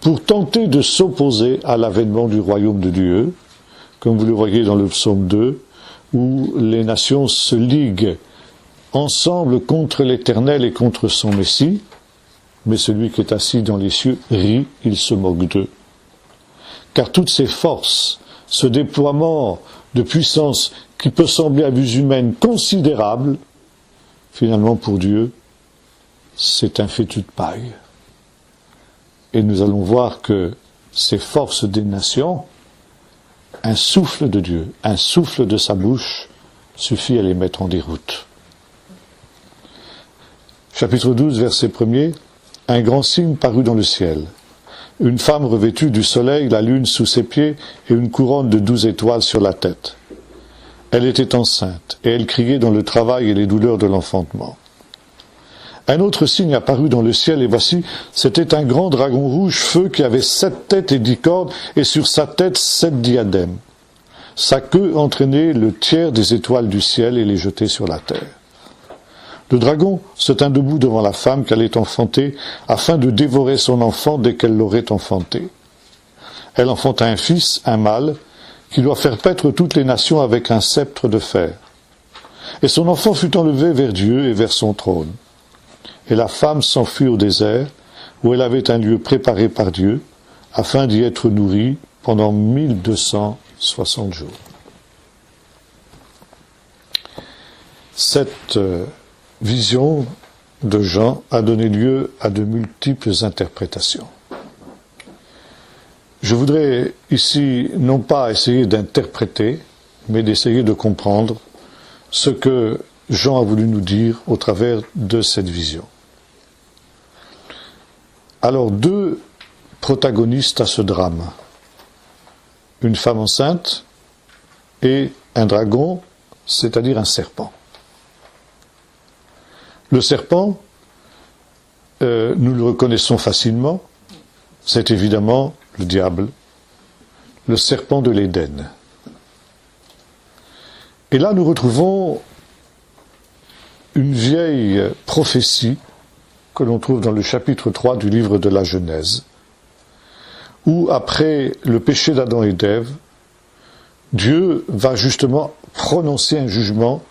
pour tenter de s'opposer à l'avènement du royaume de Dieu, comme vous le voyez dans le psaume 2, où les nations se liguent ensemble contre l'Éternel et contre son Messie, mais celui qui est assis dans les cieux rit, il se moque d'eux. Car toutes ces forces, ce déploiement de puissance qui peut sembler à vue humaine considérable, finalement pour Dieu, c'est un fétu de paille. Et nous allons voir que ces forces des nations, un souffle de Dieu, un souffle de sa bouche, suffit à les mettre en déroute. Chapitre 12, verset 1er, un grand signe parut dans le ciel. une femme revêtue du soleil, la lune sous ses pieds et une couronne de 12 étoiles sur la tête. Elle était enceinte et elle criait dans le travail et les douleurs de l'enfantement. Un autre signe apparut dans le ciel et voici, c'était un grand dragon rouge feu qui avait 7 têtes et 10 cornes et sur sa tête 7 diadèmes. Sa queue entraînait le tiers des étoiles du ciel et les jetait sur la terre. Le dragon se tint debout devant la femme qu'elle allait enfanter, afin de dévorer son enfant dès qu'elle l'aurait enfanté. Elle enfanta un fils, un mâle, qui doit faire paître toutes les nations avec un sceptre de fer. Et son enfant fut enlevé vers Dieu et vers son trône. Et la femme s'enfuit au désert, où elle avait un lieu préparé par Dieu, afin d'y être nourrie pendant 1260 jours. Cette vision de Jean a donné lieu à de multiples interprétations. Je voudrais ici non pas essayer d'interpréter, mais d'essayer de comprendre ce que Jean a voulu nous dire au travers de cette vision. Alors, 2 protagonistes à ce drame. Une femme enceinte et un dragon, c'est-à-dire un serpent. Le serpent, nous le reconnaissons facilement, c'est évidemment le diable, le serpent de l'Éden. Et là, nous retrouvons une vieille prophétie que l'on trouve dans le chapitre 3 du livre de la Genèse, où, après le péché d'Adam et d'Ève, Dieu va justement prononcer un jugement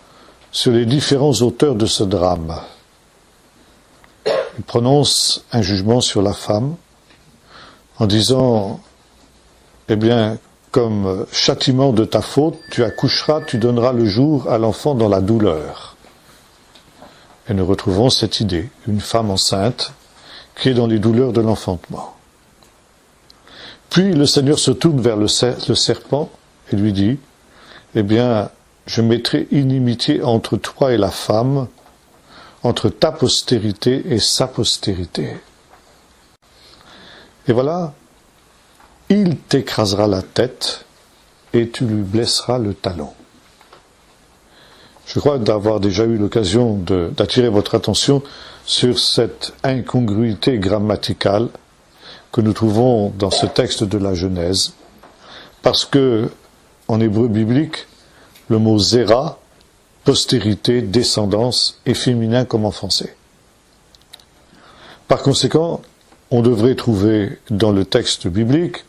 sur les différents auteurs de ce drame. Il prononce un jugement sur la femme en disant, eh bien, comme châtiment de ta faute, tu accoucheras, tu donneras le jour à l'enfant dans la douleur. Et nous retrouvons cette idée, une femme enceinte qui est dans les douleurs de l'enfantement. Puis le Seigneur se tourne vers le serpent et lui dit, eh bien, je mettrai inimitié entre toi et la femme, entre ta postérité et sa postérité. Et voilà, il t'écrasera la tête et tu lui blesseras le talon. Je crois d'avoir déjà eu l'occasion d'attirer votre attention sur cette incongruité grammaticale que nous trouvons dans ce texte de la Genèse, parce que, en hébreu biblique, le mot zéra, postérité, descendance, est féminin comme en français. Par conséquent, on devrait trouver dans le texte biblique,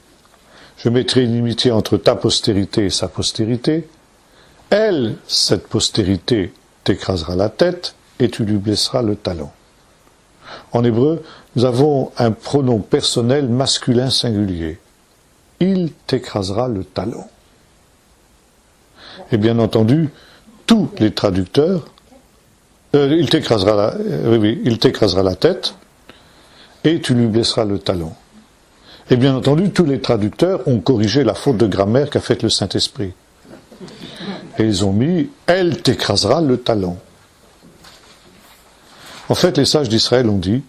je mettrai une inimitié entre ta postérité et sa postérité, elle, cette postérité, t'écrasera la tête et tu lui blesseras le talon. En hébreu, nous avons un pronom personnel masculin singulier. Il t'écrasera le talon. Et bien entendu, tous les traducteurs, il t'écrasera la tête et tu lui blesseras le talon. Et bien entendu, tous les traducteurs ont corrigé la faute de grammaire qu'a faite le Saint-Esprit. Et ils ont mis « elle t'écrasera le talon ». En fait, les sages d'Israël ont dit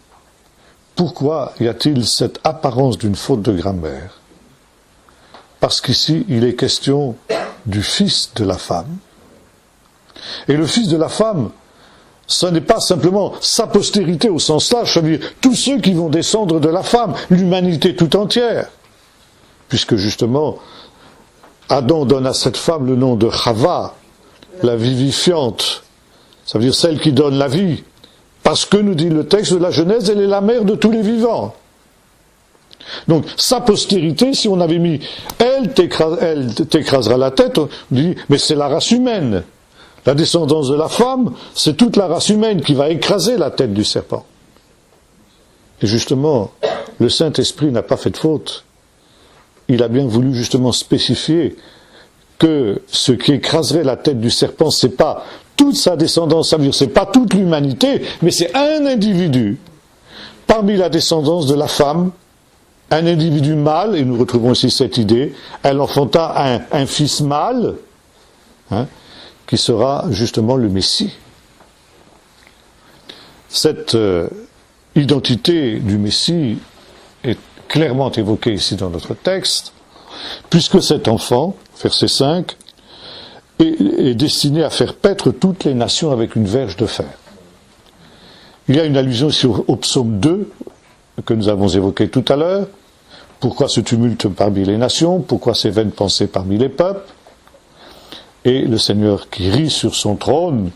« pourquoi y a-t-il cette apparence d'une faute de grammaire ?» Parce qu'ici, il est question du fils de la femme. Et le fils de la femme, ce n'est pas simplement sa postérité au sens large, ça veut dire tous ceux qui vont descendre de la femme, l'humanité tout entière. Puisque justement, Adam donne à cette femme le nom de Chava, la vivifiante, ça veut dire celle qui donne la vie, parce que, nous dit le texte de la Genèse, elle est la mère de tous les vivants. Donc, sa postérité, si on avait mis « elle t'écrasera la tête », on dit « mais c'est la race humaine ». La descendance de la femme, c'est toute la race humaine qui va écraser la tête du serpent. Et justement, le Saint-Esprit n'a pas fait de faute. Il a bien voulu justement spécifier que ce qui écraserait la tête du serpent, c'est pas toute sa descendance, ça veut dire c'est pas toute l'humanité, mais c'est un individu. Parmi la descendance de la femme, un individu mâle, et nous retrouvons ici cette idée, elle enfanta un fils mâle, qui sera justement le Messie. Cette identité du Messie est clairement évoqué ici dans notre texte, puisque cet enfant, verset 5, est destiné à faire paître toutes les nations avec une verge de fer. Il y a une allusion ici au psaume 2, que nous avons évoqué tout à l'heure. Pourquoi ce tumulte parmi les nations? Pourquoi ces vaines pensées parmi les peuples? Et le Seigneur qui rit sur son trône,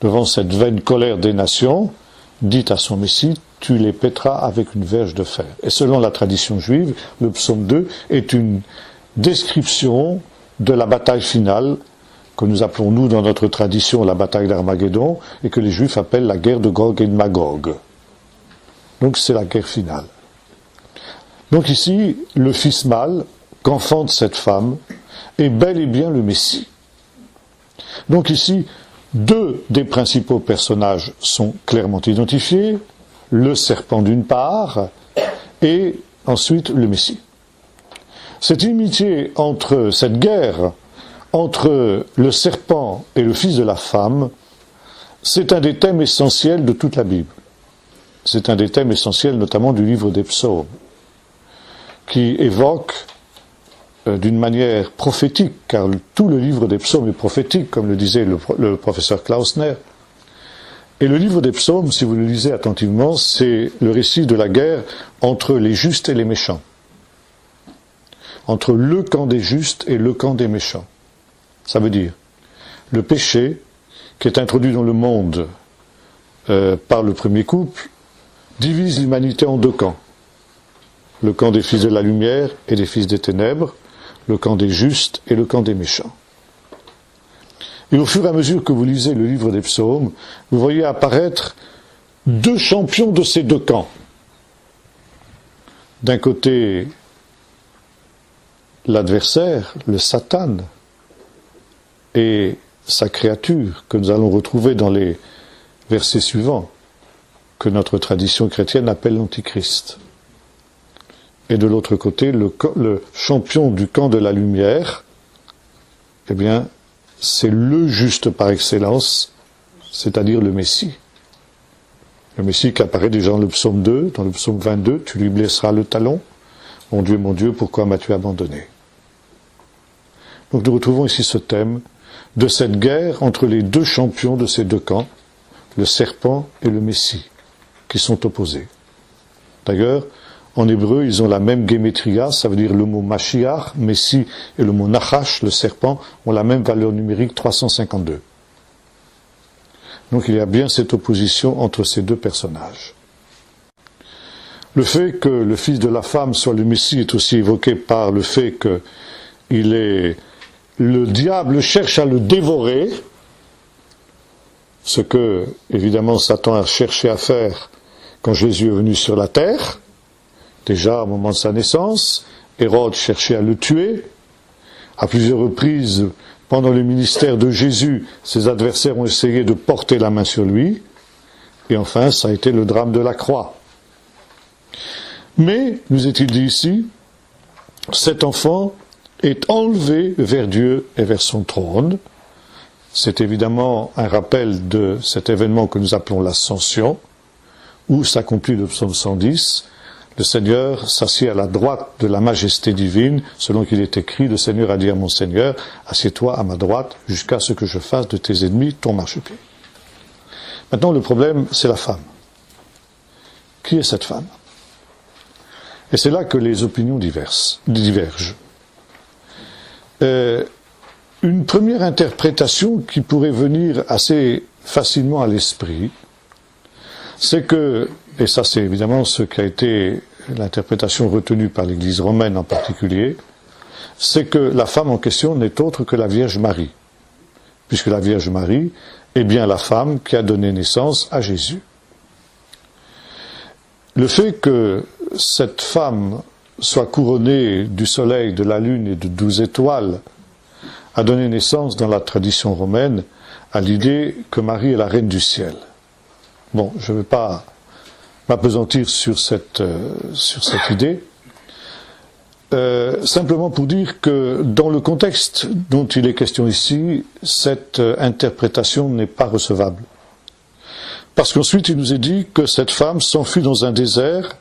devant cette vaine colère des nations, dit à son Messie, tu les pèteras avec une verge de fer. Et selon la tradition juive, le psaume 2 est une description de la bataille finale, que nous appelons nous dans notre tradition la bataille d'Armageddon, et que les Juifs appellent la guerre de Gog et de Magog. Donc c'est la guerre finale. Donc ici, le fils mâle qu'enfante cette femme est bel et bien le Messie. Donc ici, deux des principaux personnages sont clairement identifiés, le serpent d'une part, et ensuite le Messie. Cette inimitié entre, cette guerre entre le serpent et le fils de la femme, c'est un des thèmes essentiels de toute la Bible. C'est un des thèmes essentiels notamment du livre des psaumes, qui évoque d'une manière prophétique, car tout le livre des psaumes est prophétique, comme le disait le professeur Klausner. Et le livre des psaumes, si vous le lisez attentivement, c'est le récit de la guerre entre les justes et les méchants. Entre le camp des justes et le camp des méchants. Ça veut dire, le péché, qui est introduit dans le monde par le premier couple, divise l'humanité en deux camps. Le camp des fils de la lumière et des fils des ténèbres, le camp des justes et le camp des méchants. Et au fur et à mesure que vous lisez le livre des psaumes, vous voyez apparaître deux champions de ces deux camps. D'un côté, l'adversaire, le Satan, et sa créature, que nous allons retrouver dans les versets suivants, que notre tradition chrétienne appelle l'Antichrist. Et de l'autre côté, le champion du camp de la lumière, eh bien, c'est le juste par excellence, c'est-à-dire le Messie. Le Messie qui apparaît déjà dans le psaume 2, dans le psaume 22, tu lui blesseras le talon. Mon Dieu, pourquoi m'as-tu abandonné? Donc nous retrouvons ici ce thème de cette guerre entre les deux champions de ces deux camps, le serpent et le Messie, qui sont opposés. D'ailleurs, en hébreu, ils ont la même gématria, ça veut dire le mot Mashiach, Messie, et le mot Nachash, le serpent, ont la même valeur numérique, 352. Donc il y a bien cette opposition entre ces deux personnages. Le fait que le fils de la femme soit le Messie est aussi évoqué par le fait que le diable cherche à le dévorer, ce que, évidemment, Satan a cherché à faire quand Jésus est venu sur la terre. Déjà, au moment de sa naissance, Hérode cherchait à le tuer. À plusieurs reprises, pendant le ministère de Jésus, ses adversaires ont essayé de porter la main sur lui. Et enfin, ça a été le drame de la croix. Mais, nous est-il dit ici, cet enfant est enlevé vers Dieu et vers son trône. C'est évidemment un rappel de cet événement que nous appelons l'Ascension, où s'accomplit le psaume 110. Le Seigneur s'assied à la droite de la majesté divine, selon qu'il est écrit, le Seigneur a dit à mon Seigneur, assieds-toi à ma droite jusqu'à ce que je fasse de tes ennemis ton marchepied. Maintenant, le problème, c'est la femme. Qui est cette femme? Et c'est là que les opinions divergent. Une première interprétation qui pourrait venir assez facilement à l'esprit, c'est que, et ça c'est évidemment ce qui a été l'interprétation retenue par l'Église romaine en particulier, c'est que la femme en question n'est autre que la Vierge Marie, puisque la Vierge Marie est bien la femme qui a donné naissance à Jésus. Le fait que cette femme soit couronnée du soleil, de la lune et de 12 étoiles a donné naissance dans la tradition romaine à l'idée que Marie est la reine du ciel. Bon, je ne vais pas m'appesantir sur cette idée, simplement pour dire que dans le contexte dont il est question ici, cette interprétation n'est pas recevable. Parce qu'ensuite il nous est dit que cette femme s'enfuit dans un désert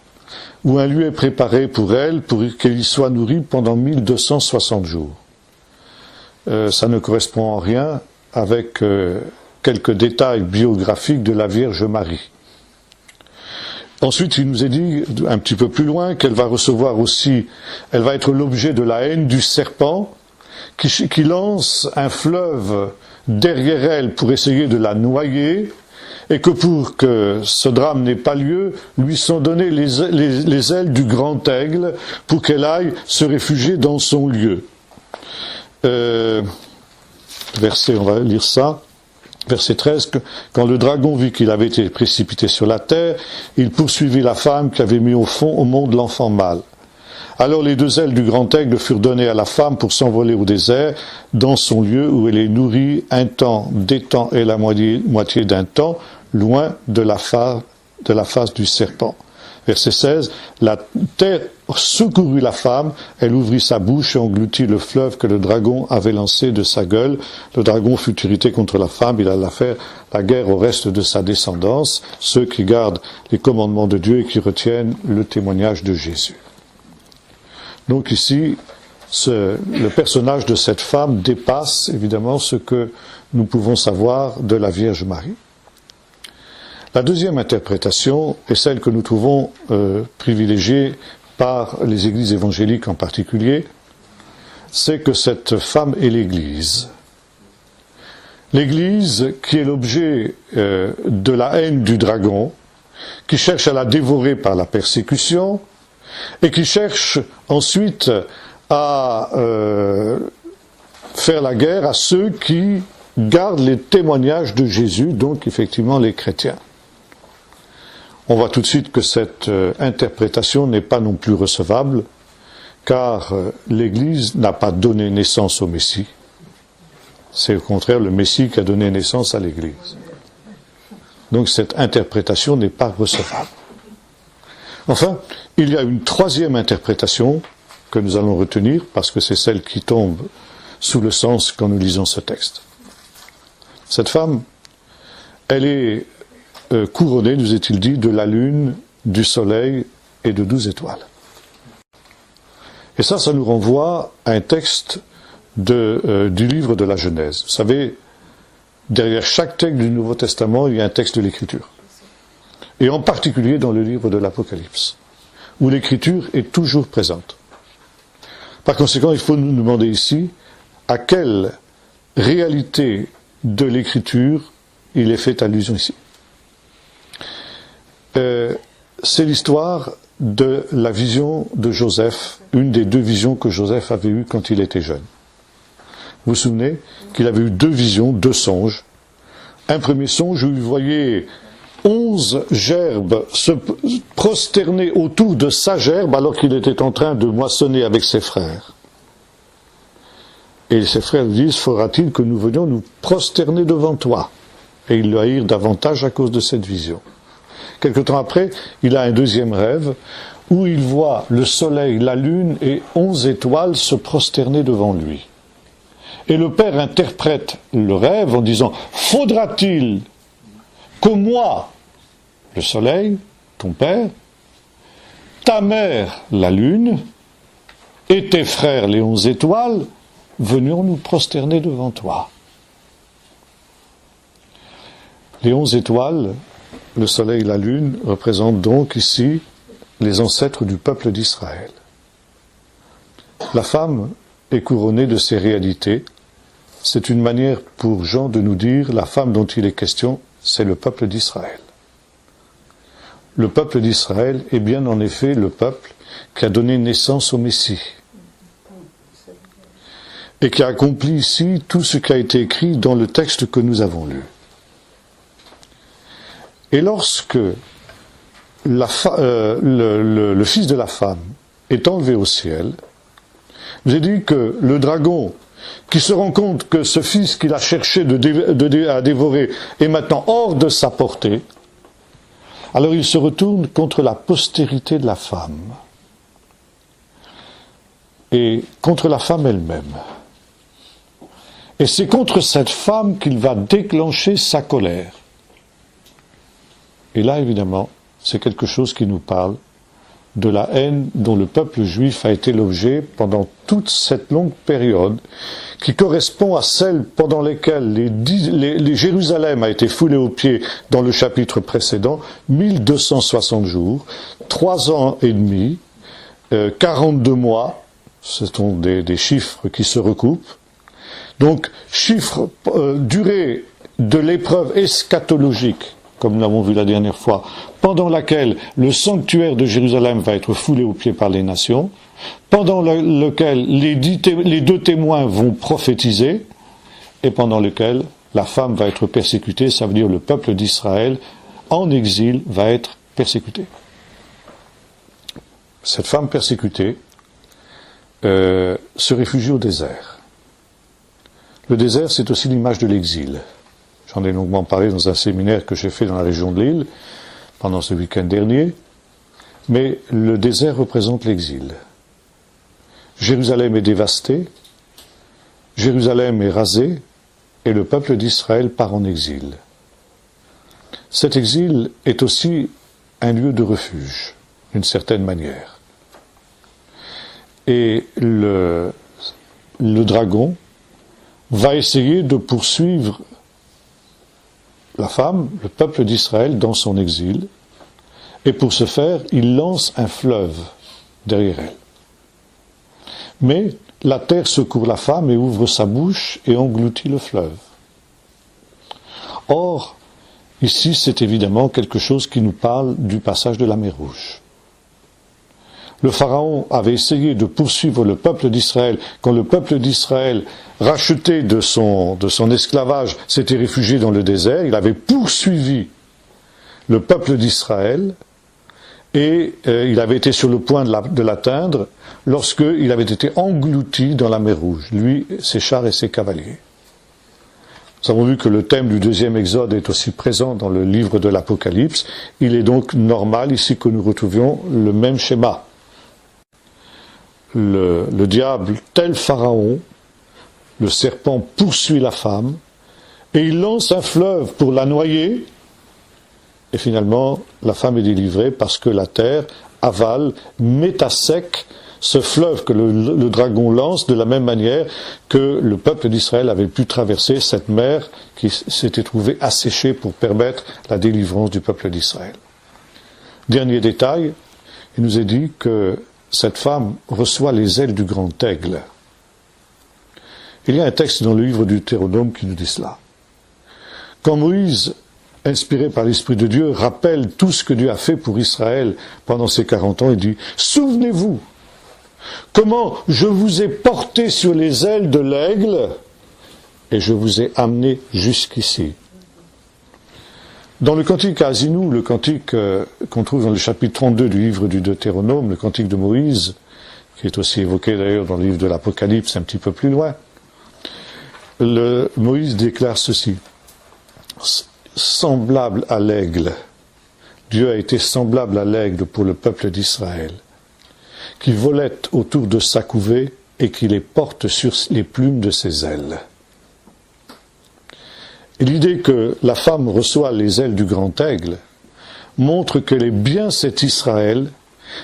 où un lieu est préparé pour elle, pour qu'elle y soit nourrie pendant 1260 jours. Ça ne correspond en rien avec quelques détails biographiques de la Vierge Marie. Ensuite, il nous est dit, un petit peu plus loin, qu'elle va recevoir aussi, elle va être l'objet de la haine du serpent, qui lance un fleuve derrière elle pour essayer de la noyer, et que pour que ce drame n'ait pas lieu, lui sont données les ailes du grand aigle pour qu'elle aille se réfugier dans son lieu. Verset, on va lire ça. Verset 13, quand le dragon vit qu'il avait été précipité sur la terre, il poursuivit la femme qui avait mis au fond au monde l'enfant mâle. Alors les deux ailes du grand aigle furent données à la femme pour s'envoler au désert, dans son lieu où elle est nourrie un temps, des temps et la moitié d'un temps, loin de la face du serpent. Verset 16, la terre secourut la femme, elle ouvrit sa bouche et engloutit le fleuve que le dragon avait lancé de sa gueule. Le dragon fut irrité contre la femme, il alla faire la guerre au reste de sa descendance, ceux qui gardent les commandements de Dieu et qui retiennent le témoignage de Jésus. Donc ici, le personnage de cette femme dépasse évidemment ce que nous pouvons savoir de la Vierge Marie. La deuxième interprétation est celle que nous trouvons privilégiée par les églises évangéliques en particulier, c'est que cette femme est l'Église. L'Église qui est l'objet de la haine du dragon, qui cherche à la dévorer par la persécution, et qui cherche ensuite à faire la guerre à ceux qui gardent les témoignages de Jésus, donc effectivement les chrétiens. On voit tout de suite que cette interprétation n'est pas non plus recevable, car l'Église n'a pas donné naissance au Messie. C'est au contraire le Messie qui a donné naissance à l'Église. Donc cette interprétation n'est pas recevable. Enfin, il y a une troisième interprétation que nous allons retenir, parce que c'est celle qui tombe sous le sens quand nous lisons ce texte. Cette femme, elle est couronnée, nous est-il dit, de la lune, du soleil et de 12 étoiles. Et ça nous renvoie à un texte du livre de la Genèse. Vous savez, derrière chaque texte du Nouveau Testament, il y a un texte de l'Écriture. Et en particulier dans le livre de l'Apocalypse, où l'Écriture est toujours présente. Par conséquent, il faut nous demander ici à quelle réalité de l'Écriture il est fait allusion ici. C'est l'histoire de la vision de Joseph, une des deux visions que Joseph avait eues quand il était jeune. Vous vous souvenez qu'il avait eu deux visions, deux songes. Un premier songe où il voyait 11 gerbes se prosterner autour de sa gerbe alors qu'il était en train de moissonner avec ses frères. Et ses frères lui disent, faudra-t-il que nous venions nous prosterner devant toi? Et ils le haïrent davantage à cause de cette vision. Quelque temps après, il a un deuxième rêve où il voit le soleil, la lune et 11 étoiles se prosterner devant lui. Et le père interprète le rêve en disant, faudra-t-il que moi, le soleil, ton père, ta mère, la lune, et tes frères, les 11 étoiles, venions nous prosterner devant toi. Les 11 étoiles, le soleil et la lune, représentent donc ici les ancêtres du peuple d'Israël. La femme est couronnée de ces réalités. C'est une manière pour Jean de nous dire, la femme dont il est question, c'est le peuple d'Israël. Le peuple d'Israël est bien en effet le peuple qui a donné naissance au Messie et qui a accompli ici tout ce qui a été écrit dans le texte que nous avons lu. Et lorsque le fils de la femme est enlevé au ciel, j'ai dit que le dragon, qui se rend compte que ce fils qu'il a cherché à dévorer est maintenant hors de sa portée, alors il se retourne contre la postérité de la femme et contre la femme elle-même. Et c'est contre cette femme qu'il va déclencher sa colère. Et là, évidemment, c'est quelque chose qui nous parle de la haine dont le peuple juif a été l'objet pendant toute cette longue période, qui correspond à celle pendant laquelle les Jérusalem a été foulé aux pieds dans le chapitre précédent, 1260 jours, 3 ans et demi, 42 mois, ce sont des chiffres qui se recoupent. Donc, durée de l'épreuve eschatologique, comme nous l'avons vu la dernière fois, pendant laquelle le sanctuaire de Jérusalem va être foulé aux pieds par les nations, pendant lequel les 2 témoins vont prophétiser, et pendant lequel la femme va être persécutée, ça veut dire le peuple d'Israël en exil va être persécuté. Cette femme persécutée se réfugie au désert. Le désert, c'est aussi l'image de l'exil. J'en ai longuement parlé dans un séminaire que j'ai fait dans la région de Lille, pendant ce week-end dernier, mais le désert représente l'exil. Jérusalem est dévastée, Jérusalem est rasée, et le peuple d'Israël part en exil. Cet exil est aussi un lieu de refuge, d'une certaine manière. Et le dragon va essayer de poursuivre la femme, le peuple d'Israël, dans son exil, et pour ce faire, il lance un fleuve derrière elle. Mais la terre secourt la femme et ouvre sa bouche et engloutit le fleuve. Or, ici, c'est évidemment quelque chose qui nous parle du passage de la mer Rouge. Le Pharaon avait essayé de poursuivre le peuple d'Israël quand le peuple d'Israël, racheté de son esclavage, s'était réfugié dans le désert. Il avait poursuivi le peuple d'Israël et il avait été sur le point de l'atteindre lorsqu'il avait été englouti dans la mer Rouge, lui, ses chars et ses cavaliers. Nous avons vu que le thème du 2e Exode est aussi présent dans le livre de l'Apocalypse. Il est donc normal ici que nous retrouvions le même schéma. Le diable, tel Pharaon, le serpent poursuit la femme, et il lance un fleuve pour la noyer, et finalement la femme est délivrée parce que la terre avale, met à sec ce fleuve que le dragon lance, de la même manière que le peuple d'Israël avait pu traverser cette mer qui s'était trouvée asséchée pour permettre la délivrance du peuple d'Israël. Dernier détail, il nous est dit que cette femme reçoit les ailes du grand aigle. Il y a un texte dans le livre du Deutéronome qui nous dit cela. Quand Moïse, inspiré par l'Esprit de Dieu, rappelle tout ce que Dieu a fait pour Israël pendant ces 40 ans, il dit « Souvenez-vous comment je vous ai porté sur les ailes de l'aigle et je vous ai amené jusqu'ici. » Dans le cantique à Azinou, le cantique qu'on trouve dans le chapitre 32 du livre du Deutéronome, le cantique de Moïse, qui est aussi évoqué d'ailleurs dans le livre de l'Apocalypse un petit peu plus loin, Moïse déclare ceci: semblable à l'aigle, Dieu a été semblable à l'aigle pour le peuple d'Israël, qui volait autour de sa couvée et qui les porte sur les plumes de ses ailes. Et l'idée que la femme reçoit les ailes du grand aigle montre qu'elle est bien cet Israël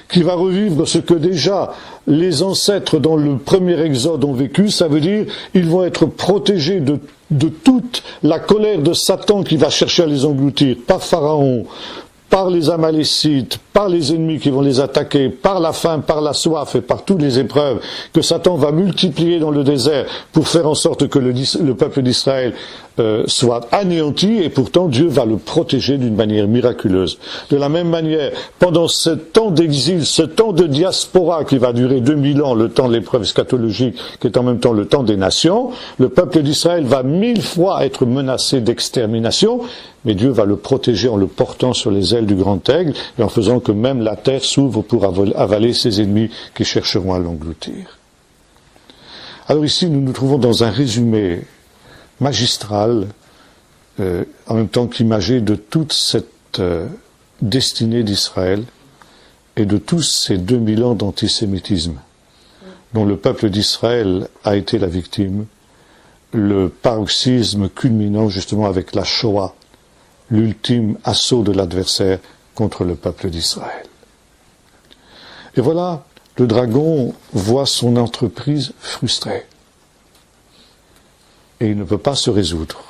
qui va revivre ce que déjà les ancêtres dans le premier exode ont vécu. Ça veut dire ils vont être protégés de toute la colère de Satan qui va chercher à les engloutir, par Pharaon, par les Amalécites, par les ennemis qui vont les attaquer, par la faim, par la soif et par toutes les épreuves que Satan va multiplier dans le désert pour faire en sorte que le peuple d'Israël soit anéanti, et pourtant Dieu va le protéger d'une manière miraculeuse. De la même manière, pendant ce temps d'exil, ce temps de diaspora qui va durer 2000 ans, le temps de l'épreuve eschatologique qui est en même temps le temps des nations, le peuple d'Israël va 1000 fois être menacé d'extermination, mais Dieu va le protéger en le portant sur les ailes du grand aigle et en faisant que même la terre s'ouvre pour avaler ses ennemis qui chercheront à l'engloutir. Alors ici, nous nous trouvons dans un résumé magistral, en même temps qu'imagé de toute cette destinée d'Israël et de tous ces 2000 ans d'antisémitisme dont le peuple d'Israël a été la victime, le paroxysme culminant justement avec la Shoah, l'ultime assaut de l'adversaire contre le peuple d'Israël. Et voilà, le dragon voit son entreprise frustrée. Et il ne peut pas se résoudre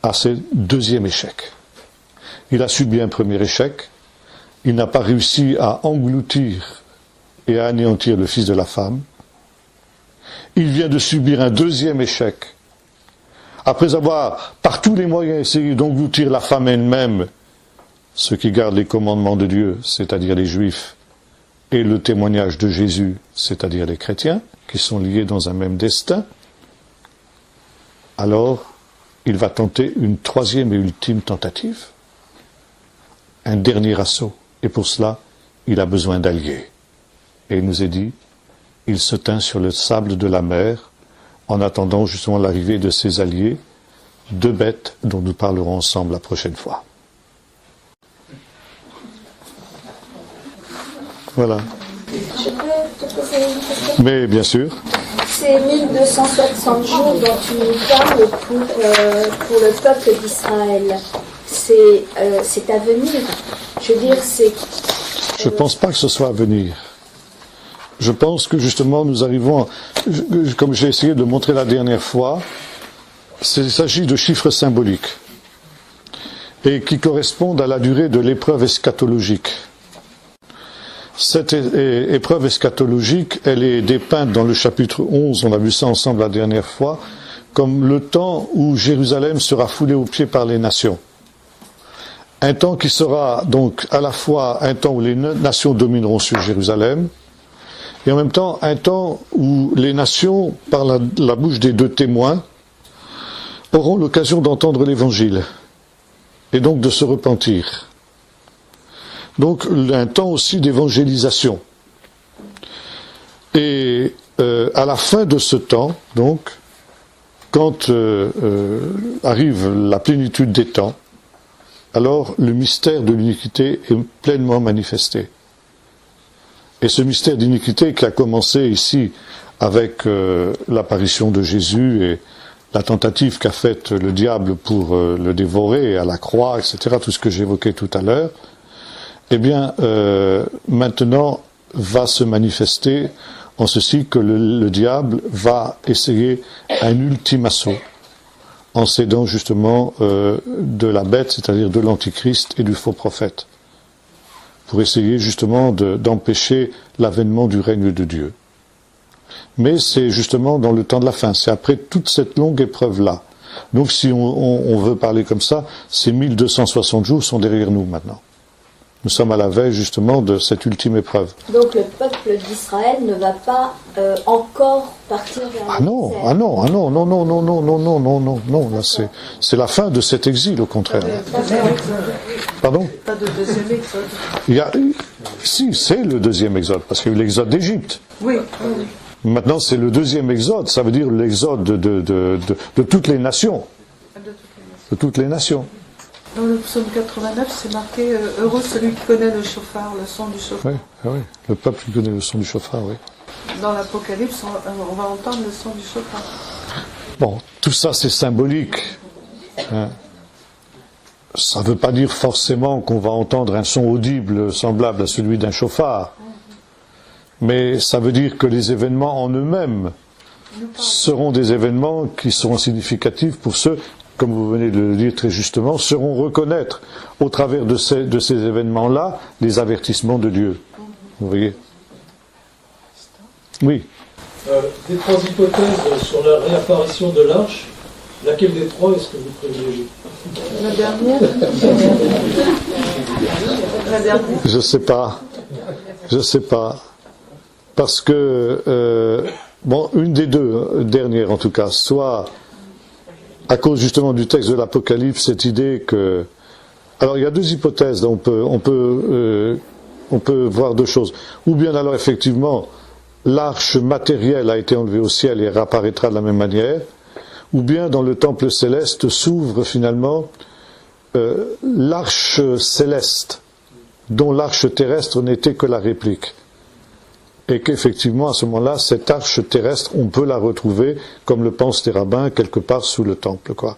à ce deuxième échec. Il a subi un premier échec, il n'a pas réussi à engloutir et à anéantir le fils de la femme. Il vient de subir un deuxième échec. Après avoir, par tous les moyens, essayé d'engloutir la femme elle-même, ceux qui gardent les commandements de Dieu, c'est-à-dire les Juifs, et le témoignage de Jésus, c'est-à-dire les chrétiens, qui sont liés dans un même destin, alors il va tenter une troisième et ultime tentative, un dernier assaut. Et pour cela, il a besoin d'alliés. Et il nous est dit, il se tint sur le sable de la mer, en attendant justement l'arrivée de ses alliés, 2 bêtes dont nous parlerons ensemble la prochaine fois. Voilà. Je peux te poser une question? Mais bien sûr. Ces 1260 jours dont tu nous parles pour le peuple d'Israël, c'est à venir. Je veux dire, c'est... Je ne pense pas que ce soit à venir. Je pense que justement nous arrivons, comme j'ai essayé de montrer la dernière fois, il s'agit de chiffres symboliques et qui correspondent à la durée de l'épreuve eschatologique. Cette épreuve eschatologique, elle est dépeinte dans le chapitre 11, on a vu ça ensemble la dernière fois, comme le temps où Jérusalem sera foulée aux pieds par les nations. Un temps qui sera donc à la fois un temps où les nations domineront sur Jérusalem, et en même temps un temps où les nations, par la bouche des 2 témoins, auront l'occasion d'entendre l'Évangile, et donc de se repentir. Donc un temps aussi d'évangélisation. Et à la fin de ce temps, donc, quand arrive la plénitude des temps, alors le mystère de l'iniquité est pleinement manifesté. Et ce mystère d'iniquité qui a commencé ici avec l'apparition de Jésus et la tentative qu'a faite le diable pour le dévorer à la croix, etc., tout ce que j'évoquais tout à l'heure, eh bien, maintenant va se manifester en ceci que le diable va essayer un ultime assaut en s'aidant justement de la bête, c'est-à-dire de l'antichrist et du faux prophète, pour essayer justement d'empêcher l'avènement du règne de Dieu. Mais c'est justement dans le temps de la fin, c'est après toute cette longue épreuve-là. Donc si on veut parler comme ça, ces 1260 jours sont derrière nous maintenant. Nous sommes à la veille justement de cette ultime épreuve. Donc le peuple d'Israël ne va pas encore partir vers le désert. Ah non, là c'est la fin de cet exil au contraire. Pardon ? Pas de deuxième exode. Si, c'est le deuxième exode, parce qu'il y a eu l'exode d'Égypte. Oui. Maintenant c'est le deuxième exode, ça veut dire l'exode de toutes les nations. De toutes les nations. Dans le psaume 89, c'est marqué « Heureux celui qui connaît le chauffard, le son du chauffard Oui, le peuple qui connaît le son du chauffard, oui. » Dans l'Apocalypse, on va entendre le son du chauffard. Bon, tout ça c'est symbolique. Hein. Ça ne veut pas dire forcément qu'on va entendre un son audible semblable à celui d'un chauffard. Mais ça veut dire que les événements en eux-mêmes seront des événements qui seront significatifs pour ceux, comme vous venez de le dire très justement, sauront reconnaître au travers de ces événements-là les avertissements de Dieu. Vous voyez ? Oui. Des 3 hypothèses sur la réapparition de l'arche, laquelle des 3 est-ce que vous privilégiez ? La dernière. La dernière. Je sais pas. Parce que, une des 2 dernières en tout cas, soit à cause justement du texte de l'Apocalypse, cette idée que... Alors il y a 2 hypothèses, on peut voir 2 choses. Ou bien alors effectivement, l'arche matérielle a été enlevée au ciel et réapparaîtra de la même manière, ou bien dans le temple céleste s'ouvre finalement l'arche céleste, dont l'arche terrestre n'était que la réplique. Et qu'effectivement, à ce moment-là, cette arche terrestre, on peut la retrouver, comme le pensent les rabbins, quelque part sous le temple, quoi.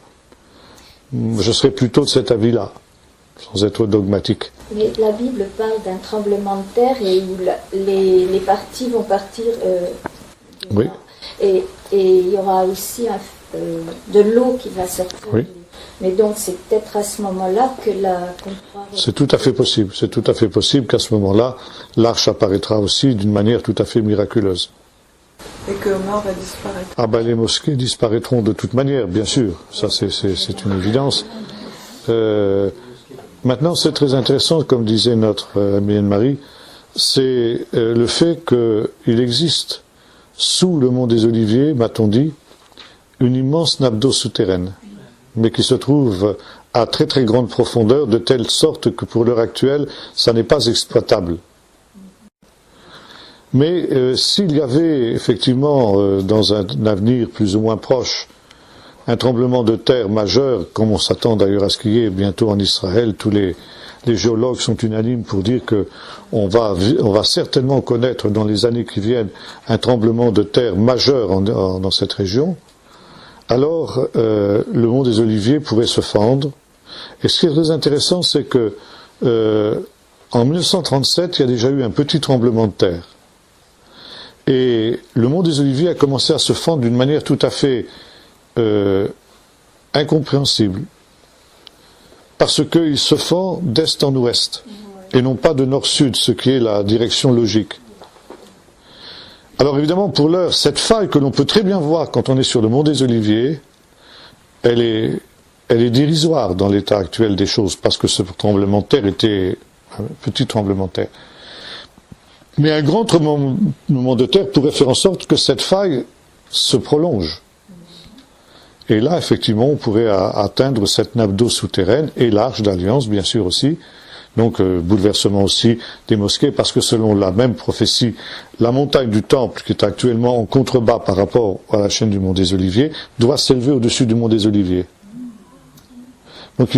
Je serais plutôt de cet avis-là. sans être dogmatique. Mais la Bible parle d'un tremblement de terre et où les parties vont partir. Oui. Et il y aura aussi de l'eau qui va sortir. Oui. Mais donc c'est peut-être à ce moment-là qu'on pourra... C'est tout à fait possible. C'est tout à fait possible qu'à ce moment-là, l'arche apparaîtra aussi d'une manière tout à fait miraculeuse. Et que Omar va disparaître. Ah ben les mosquées disparaîtront de toute manière, bien sûr. Ça c'est une évidence. Maintenant, c'est très intéressant, comme disait notre amie Anne-Marie, c'est le fait qu'il existe sous le mont des Oliviers, m'a-t-on dit, une immense nappe d'eau souterraine, mais qui se trouve à très très grande profondeur, de telle sorte que pour l'heure actuelle, ça n'est pas exploitable. Mais s'il y avait effectivement, dans un avenir plus ou moins proche, un tremblement de terre majeur, comme on s'attend d'ailleurs à ce qu'il y ait bientôt en Israël, tous les géologues sont unanimes pour dire que on va certainement connaître dans les années qui viennent un tremblement de terre majeur dans cette région, alors le mont des Oliviers pourrait se fendre. Et ce qui est très intéressant, c'est que en 1937, il y a déjà eu un petit tremblement de terre. Et le mont des Oliviers a commencé à se fendre d'une manière tout à fait incompréhensible, parce qu'il se fend d'est en ouest, et non pas de nord-sud, ce qui est la direction logique. Alors évidemment, pour l'heure, cette faille que l'on peut très bien voir quand on est sur le mont des Oliviers, elle est dérisoire dans l'état actuel des choses, parce que ce tremblement de terre était un petit tremblement de terre. Mais un grand tremblement de terre pourrait faire en sorte que cette faille se prolonge. Et là, effectivement, on pourrait atteindre cette nappe d'eau souterraine et l'arche d'alliance, bien sûr aussi. Donc, bouleversement aussi des mosquées, parce que selon la même prophétie, la montagne du Temple, qui est actuellement en contrebas par rapport à la chaîne du mont des Oliviers, doit s'élever au-dessus du mont des Oliviers. Donc,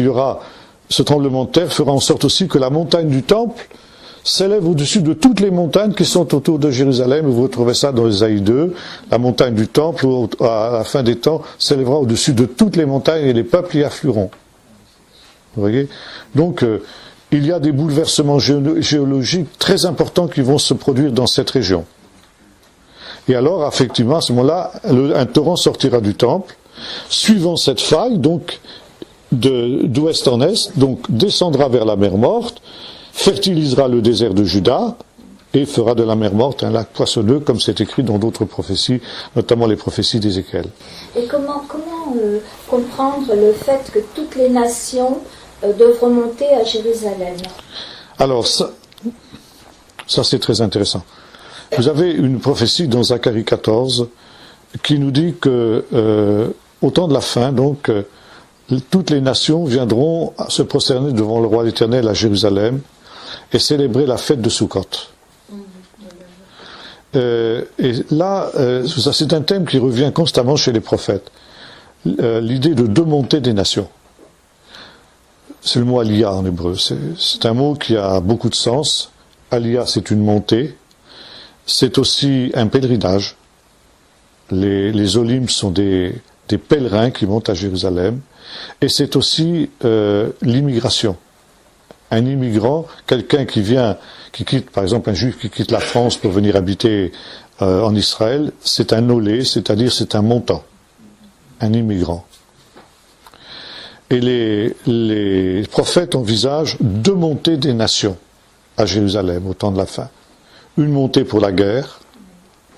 ce tremblement de terre fera en sorte aussi que la montagne du Temple s'élève au-dessus de toutes les montagnes qui sont autour de Jérusalem. Vous retrouvez ça dans Ésaïe 2. La montagne du Temple, à la fin des temps, s'élèvera au-dessus de toutes les montagnes et les peuples y afflueront. Vous voyez ? Donc, il y a des bouleversements géologiques très importants qui vont se produire dans cette région. Et alors, effectivement, à ce moment-là, un torrent sortira du Temple, suivant cette faille, donc, d'ouest en est, donc descendra vers la mer Morte, fertilisera le désert de Juda et fera de la mer Morte un lac poissonneux, comme c'est écrit dans d'autres prophéties, notamment les prophéties d'Ézéchiel. Et comment comprendre le fait que toutes les nations doivent remonter à Jérusalem? Alors, ça c'est très intéressant. Vous avez une prophétie dans Zacharie 14 qui nous dit que au temps de la fin, donc, toutes les nations viendront se prosterner devant le roi l'Éternel à Jérusalem et célébrer la fête de Sukkot. Et là, c'est un thème qui revient constamment chez les prophètes. L'idée de deux montées des nations. C'est le mot aliyah en hébreu. C'est un mot qui a beaucoup de sens. Aliyah, c'est une montée. C'est aussi un pèlerinage. Les Olim sont des pèlerins qui montent à Jérusalem. Et c'est aussi l'immigration. Un immigrant, quelqu'un qui quitte, par exemple un juif qui quitte la France pour venir habiter en Israël, c'est un olé, c'est-à-dire c'est un montant, un immigrant. Et les prophètes envisagent deux montées des nations à Jérusalem au temps de la fin. Une montée pour la guerre,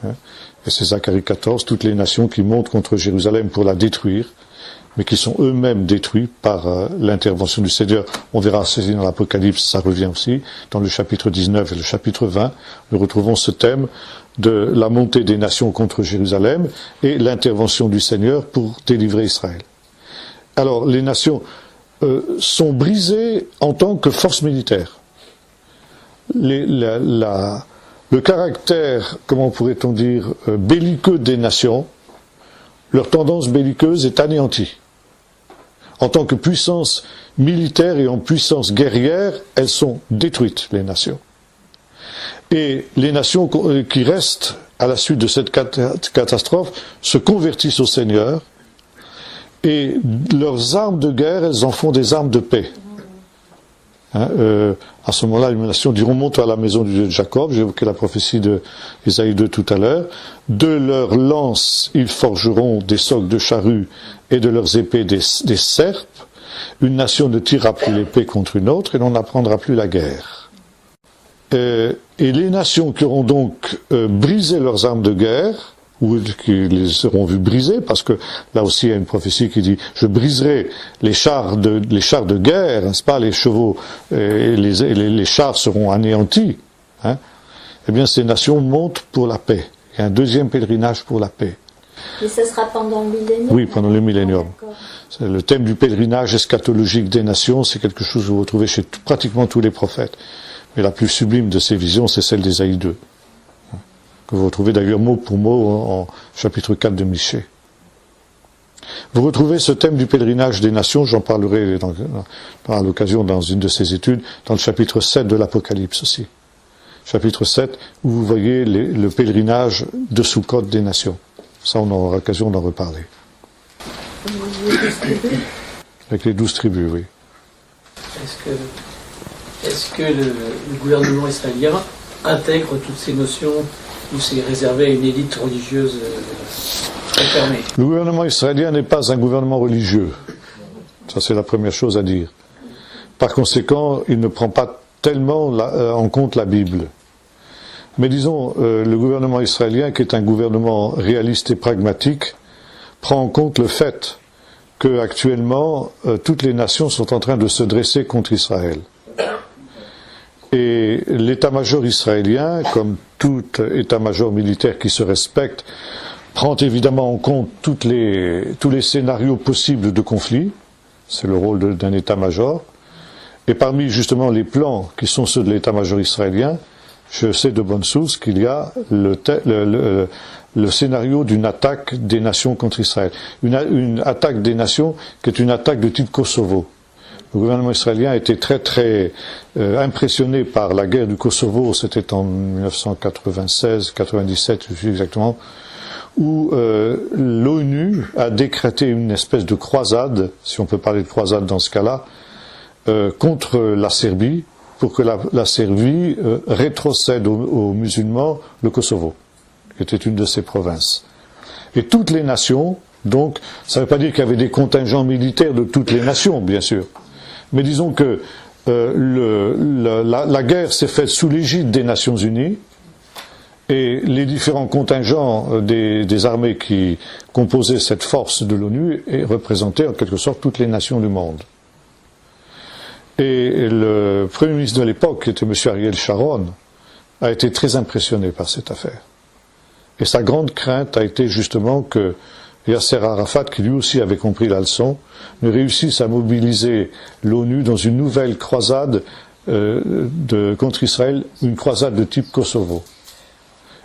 et c'est Zacharie 14, toutes les nations qui montent contre Jérusalem pour la détruire, mais qui sont eux-mêmes détruits par l'intervention du Seigneur. On verra ceci dans l'Apocalypse, ça revient aussi. Dans le chapitre 19 et le chapitre 20, nous retrouvons ce thème de la montée des nations contre Jérusalem et l'intervention du Seigneur pour délivrer Israël. Alors, les nations sont brisées en tant que force militaire. Le caractère, comment pourrait-on dire, belliqueux des nations, leur tendance belliqueuse est anéantie. En tant que puissance militaire et en puissance guerrière, elles sont détruites, les nations. Et les nations qui restent à la suite de cette catastrophe se convertissent au Seigneur, et leurs armes de guerre, elles en font des armes de paix. À ce moment-là, les nations diront, monte à la maison du Dieu de Jacob. J'ai évoqué la prophétie de Isaïe 2 tout à l'heure. De leurs lances, ils forgeront des socs de charrues et de leurs épées des serpes. Une nation ne tirera plus l'épée contre une autre et l'on n'apprendra plus la guerre. Et les nations qui auront donc brisé leurs armes de guerre, ou qui les auront vues briser, parce que là aussi il y a une prophétie qui dit « Je briserai les chars de guerre, n'est-ce pas, les chevaux, et les chars seront anéantis. » Eh bien ces nations montent pour la paix. Il y a un deuxième pèlerinage pour la paix. Mais ça sera pendant le millénium? Oui, pendant le millénium. C'est le thème du pèlerinage eschatologique des nations, c'est quelque chose que vous retrouvez chez pratiquement tous les prophètes. Mais la plus sublime de ces visions, c'est celle d'Ésaïe 2. Que vous retrouvez d'ailleurs mot pour mot en chapitre 4 de Michée. Vous retrouvez ce thème du pèlerinage des nations, j'en parlerai à l'occasion dans une de ces études, dans le chapitre 7 de l'Apocalypse aussi. Chapitre 7, où vous voyez le pèlerinage de Soukhot des nations. Ça, on aura l'occasion d'en reparler. Avec les 12 tribus, oui. Est-ce que le gouvernement israélien intègre toutes ces notions ou c'est réservé à une élite religieuse très fermée? Le gouvernement israélien n'est pas un gouvernement religieux. Ça, c'est la première chose à dire. Par conséquent, il ne prend pas tellement en compte la Bible. Mais disons, le gouvernement israélien, qui est un gouvernement réaliste et pragmatique, prend en compte le fait que actuellement toutes les nations sont en train de se dresser contre Israël. Et l'état-major israélien, comme tout état-major militaire qui se respecte, prend évidemment en compte tous les scénarios possibles de conflit. C'est le rôle d'un état-major. Et parmi justement les plans qui sont ceux de l'état-major israélien, je sais de bonne source qu'il y a le scénario d'une attaque des nations contre Israël. Une attaque des nations qui est une attaque de type Kosovo. Le gouvernement israélien a été très impressionné par la guerre du Kosovo, c'était en 1996-97, je sais exactement, où l'ONU a décrété une espèce de croisade, si on peut parler de croisade dans ce cas-là, contre la Serbie, pour que la Serbie rétrocède aux musulmans le Kosovo, qui était une de ses provinces. Et toutes les nations, donc, ça ne veut pas dire qu'il y avait des contingents militaires de toutes les nations, bien sûr, mais disons que la guerre s'est faite sous l'égide des Nations Unies, et les différents contingents des armées qui composaient cette force de l'ONU représentaient en quelque sorte toutes les nations du monde. Et le Premier ministre de l'époque, qui était M. Ariel Sharon, a été très impressionné par cette affaire. Et sa grande crainte a été justement que Yasser Arafat, qui lui aussi avait compris la leçon, ne réussisse à mobiliser l'ONU dans une nouvelle croisade contre Israël, une croisade de type Kosovo.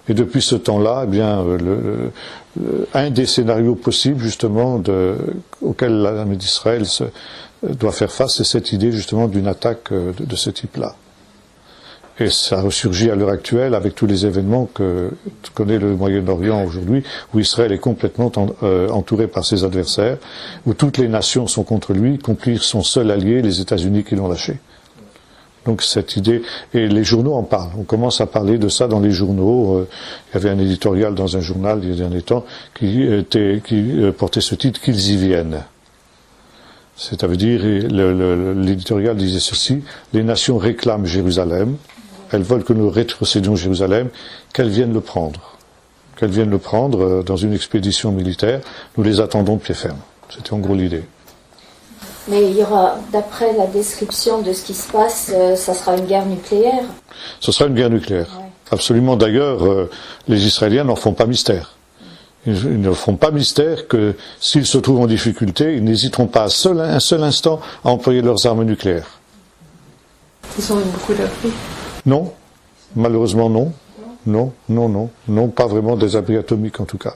Et depuis ce temps-là, eh bien, un des scénarios possibles, justement, auquel l'armée d'Israël doit faire face, c'est cette idée, justement, d'une attaque de ce type-là. Et ça ressurgit à l'heure actuelle avec tous les événements que connaît le Moyen-Orient aujourd'hui, où Israël est complètement entouré par ses adversaires, où toutes les nations sont contre lui, y compris son seul allié, les États-Unis, qui l'ont lâché. Donc cette idée, et les journaux en parlent, on commence à parler de ça dans les journaux. Il y avait un éditorial dans un journal il y a derniers temps qui portait ce titre, qu'ils y viennent. C'est-à-dire, l'éditorial disait ceci, les nations réclament Jérusalem, elles veulent que nous rétrocédions Jérusalem, qu'elles viennent le prendre. Qu'elles viennent le prendre dans une expédition militaire, nous les attendons de pied ferme. C'était en gros l'idée. Mais il y aura, d'après la description de ce qui se passe, ça sera une guerre nucléaire. Ce sera une guerre nucléaire. Ouais. Absolument. D'ailleurs, les Israéliens n'en font pas mystère. Ils ne font pas mystère que s'ils se trouvent en difficulté, ils n'hésiteront pas un seul instant à employer leurs armes nucléaires. Ils ont eu beaucoup d'abris. Non. Malheureusement, non. Non, pas vraiment des abris atomiques en tout cas.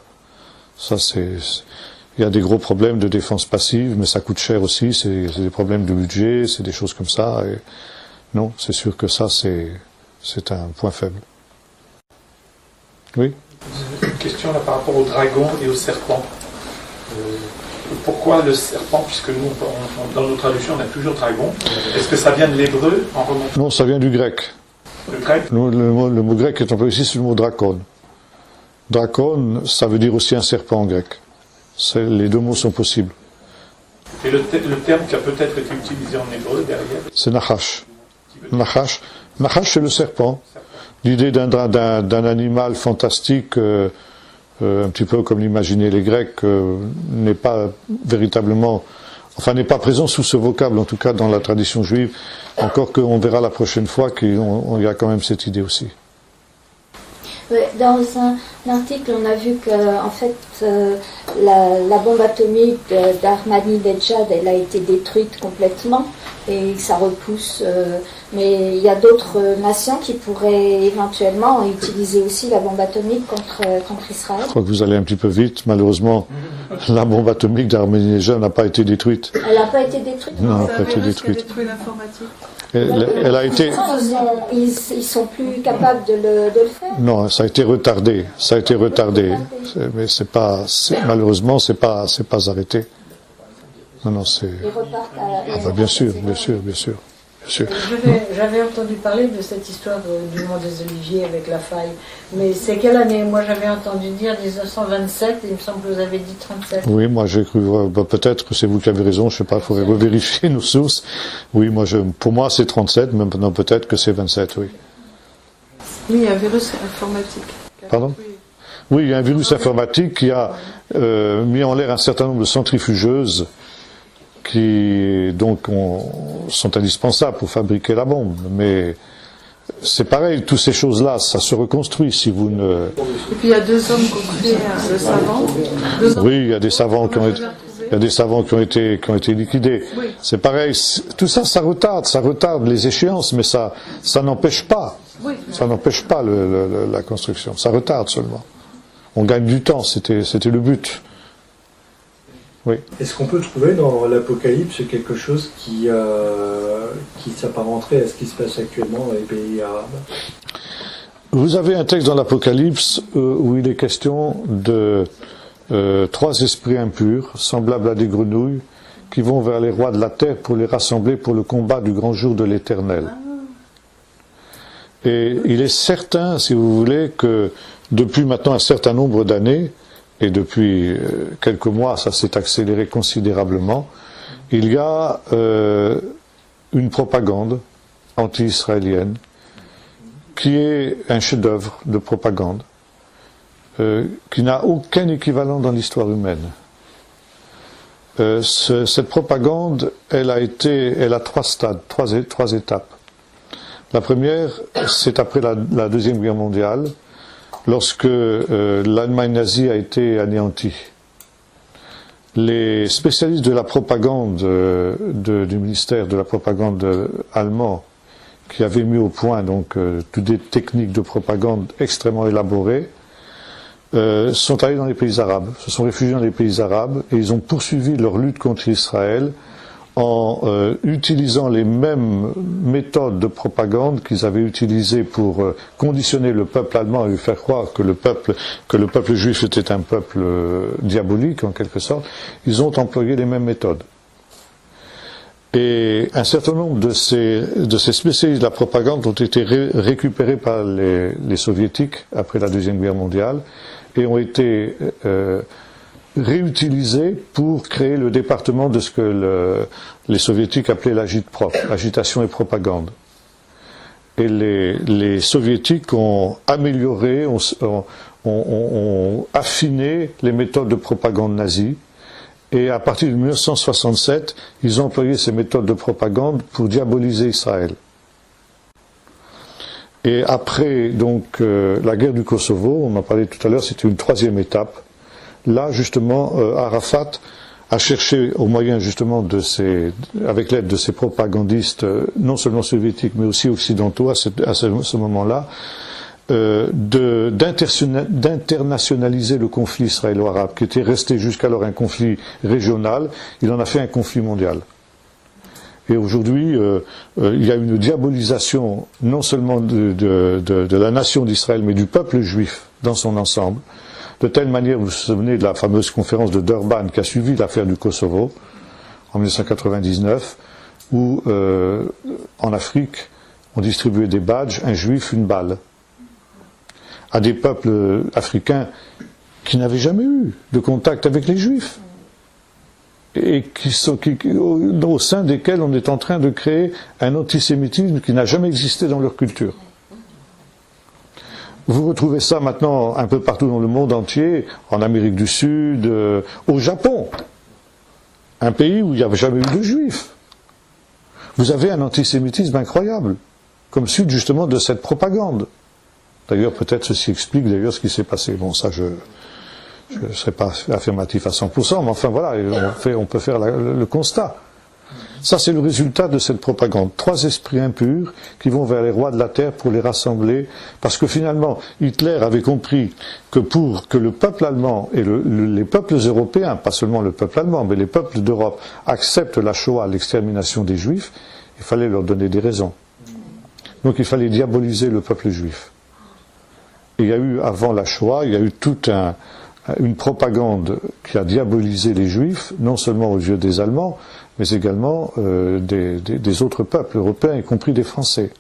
Ça, il y a des gros problèmes de défense passive, mais ça coûte cher aussi, c'est des problèmes de budget, c'est des choses comme ça. Et non, c'est sûr que ça, c'est un point faible. Oui ? Une question là par rapport au dragon et au serpent. Pourquoi le serpent, puisque nous, dans nos traductions, on a toujours dragon. Est-ce que ça vient de l'hébreu en remontant? Non, ça vient du grec. Le grec? Le mot grec qui est employé ici, c'est le mot dracon. Dracon, ça veut dire aussi un serpent en grec. Les deux mots sont possibles. Et le terme qui a peut-être été utilisé en hébreu derrière? C'est Nachash. Nachash, c'est le serpent. L'idée d'un animal fantastique, un petit peu comme l'imaginaient les Grecs, n'est pas véritablement, n'est pas présent sous ce vocable, en tout cas dans la tradition juive, encore qu'on verra la prochaine fois qu'il y a quand même cette idée aussi. Dans un article, on a vu que en fait, la bombe atomique d'Ahmadinejad, elle a été détruite complètement et ça repousse. Mais il y a d'autres nations qui pourraient éventuellement utiliser aussi la bombe atomique contre Israël. Je crois que vous allez un petit peu vite. Malheureusement, la bombe atomique d'Ahmadinejad n'a pas été détruite. Elle n'a pas été détruite? Non, elle n'a C'est pas un été virus qui a détruite. détruit l'informatique. Elle a été... Ils sont plus capables de le faire? Non, ça a été retardé. Ça a été retardé. Mais malheureusement, c'est pas arrêté. Non, c'est... Ils repartent à... bien sûr. J'avais entendu parler de cette histoire du Mont des Oliviers avec la faille. Mais c'est quelle année? Moi, j'avais entendu dire 1927, et il me semble que vous avez dit 37. Oui, moi j'ai cru voir, peut-être que c'est vous qui avez raison, je sais pas, il faudrait revérifier nos sources. Oui, pour moi c'est 37, mais maintenant peut-être que c'est 27, oui. Oui, il y a un virus informatique. Pardon? Oui, il y a un virus informatique qui a mis en l'air un certain nombre de centrifugeuses qui donc sont indispensables pour fabriquer la bombe. Mais c'est pareil, toutes ces choses-là, ça se reconstruit si vous ne... Et puis il y a 2 hommes qui ont créé le savant. Oui, il y a des savants qui ont été liquidés. Oui. C'est pareil, tout ça, ça retarde les échéances, mais ça n'empêche pas. Oui. Ça n'empêche pas la construction, ça retarde seulement. On gagne du temps, c'était le but. Oui. Est-ce qu'on peut trouver dans l'Apocalypse quelque chose qui s'apparenterait à ce qui se passe actuellement dans les pays arabes? Vous avez un texte dans l'Apocalypse où il est question de 3 esprits impurs, semblables à des grenouilles, qui vont vers les rois de la terre pour les rassembler pour le combat du grand jour de l'Éternel. Et il est certain, si vous voulez, que depuis maintenant un certain nombre d'années, et depuis quelques mois, ça s'est accéléré considérablement, il y a une propagande anti-israélienne qui est un chef-d'œuvre de propagande qui n'a aucun équivalent dans l'histoire humaine. Cette propagande, elle a 3 stades, 3 étapes. La première, c'est après la Deuxième Guerre mondiale, lorsque l'Allemagne nazie a été anéantie. Les spécialistes de la propagande du ministère de la propagande allemand, qui avaient mis au point donc toutes des techniques de propagande extrêmement élaborées, sont allés dans les pays arabes, se sont réfugiés dans les pays arabes et ils ont poursuivi leur lutte contre Israël en utilisant les mêmes méthodes de propagande qu'ils avaient utilisées pour conditionner le peuple allemand et lui faire croire que le peuple juif était un peuple diabolique en quelque sorte. Ils ont employé les mêmes méthodes. Et un certain nombre de ces spécialistes de la propagande ont été récupérés par les soviétiques après la Deuxième Guerre mondiale et ont été réutilisés pour créer le département de ce que les soviétiques appelaient l'agitprop, agitation et propagande. Et les soviétiques ont amélioré, ont affiné les méthodes de propagande nazie. Et à partir de 1967, ils ont employé ces méthodes de propagande pour diaboliser Israël. Et après donc la guerre du Kosovo, on en parlait tout à l'heure, c'était une 3e étape. Là, justement, Arafat a cherché, au moyen justement avec l'aide de ces propagandistes, non seulement soviétiques, mais aussi occidentaux à ce moment-là, d'internationaliser le conflit israélo-arabe, qui était resté jusqu'alors un conflit régional. Il en a fait un conflit mondial. Et aujourd'hui, il y a une diabolisation non seulement de la nation d'Israël, mais du peuple juif dans son ensemble, de telle manière, vous vous souvenez de la fameuse conférence de Durban qui a suivi l'affaire du Kosovo, en 1999, où en Afrique, on distribuait des badges, un juif, une balle, à des peuples africains qui n'avaient jamais eu de contact avec les juifs, et au sein desquels on est en train de créer un antisémitisme qui n'a jamais existé dans leur culture. Vous retrouvez ça maintenant un peu partout dans le monde entier, en Amérique du Sud, au Japon, un pays où il n'y avait jamais eu de juifs. Vous avez un antisémitisme incroyable, comme suite justement de cette propagande. D'ailleurs, peut-être ceci explique d'ailleurs ce qui s'est passé. Bon, ça, je ne serai pas affirmatif à 100%, mais enfin voilà, on peut faire le constat. Ça, c'est le résultat de cette propagande. 3 esprits impurs qui vont vers les rois de la terre pour les rassembler, parce que finalement, Hitler avait compris que pour que le peuple allemand et les peuples européens, pas seulement le peuple allemand, mais les peuples d'Europe, acceptent la Shoah, l'extermination des Juifs, il fallait leur donner des raisons. Donc il fallait diaboliser le peuple juif. Et il y a eu, avant la Shoah, il y a eu toute une propagande qui a diabolisé les Juifs, non seulement aux yeux des Allemands, mais également des autres peuples européens, y compris des Français.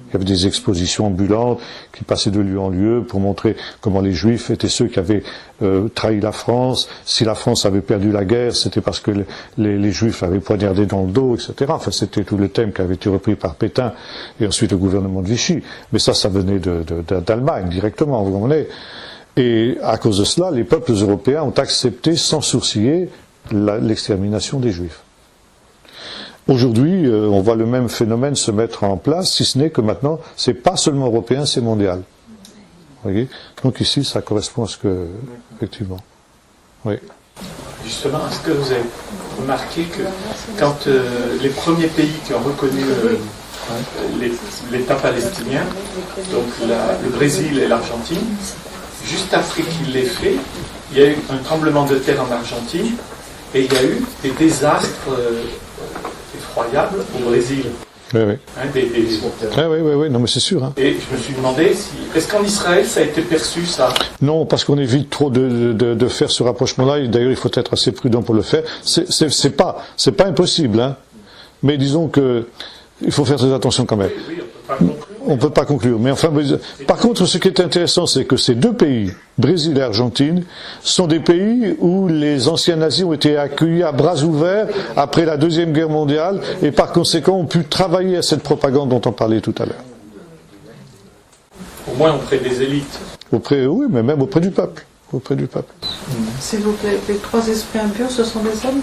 Il y avait des expositions ambulantes qui passaient de lieu en lieu pour montrer comment les Juifs étaient ceux qui avaient trahi la France. Si la France avait perdu la guerre, c'était parce que les Juifs avaient poignardé dans le dos, etc. Enfin, c'était tout le thème qui avait été repris par Pétain et ensuite le gouvernement de Vichy. Mais ça venait d'Allemagne directement, vous comprenez. Et à cause de cela, les peuples européens ont accepté sans sourciller l'extermination des Juifs. Aujourd'hui, on voit le même phénomène se mettre en place, si ce n'est que maintenant, c'est pas seulement européen, c'est mondial. Vous voyez ? Donc ici, ça correspond à ce que, effectivement. Oui. Justement, est-ce que vous avez remarqué que quand les premiers pays qui ont reconnu l'État palestinien, donc le Brésil et l'Argentine, juste après qu'il l'ait fait, il y a eu un tremblement de terre en Argentine et il y a eu des désastres effroyables au Brésil. Oui, oui. Oui, non mais c'est sûr. Hein. Et je me suis demandé, est-ce qu'en Israël ça a été perçu ça ? Non, parce qu'on évite trop de faire ce rapprochement-là, et d'ailleurs il faut être assez prudent pour le faire. C'est pas impossible, hein. Mais disons que il faut faire très attention quand même. Oui, on peut pas conclure. Mais enfin, par contre, ce qui est intéressant, c'est que ces 2 pays, Brésil et Argentine, sont des pays où les anciens nazis ont été accueillis à bras ouverts après la Deuxième Guerre mondiale et par conséquent ont pu travailler à cette propagande dont on parlait tout à l'heure. Au moins auprès des élites. Oui, mais même auprès du peuple. S'il vous plaît, les 3 esprits impurs, ce sont des hommes ?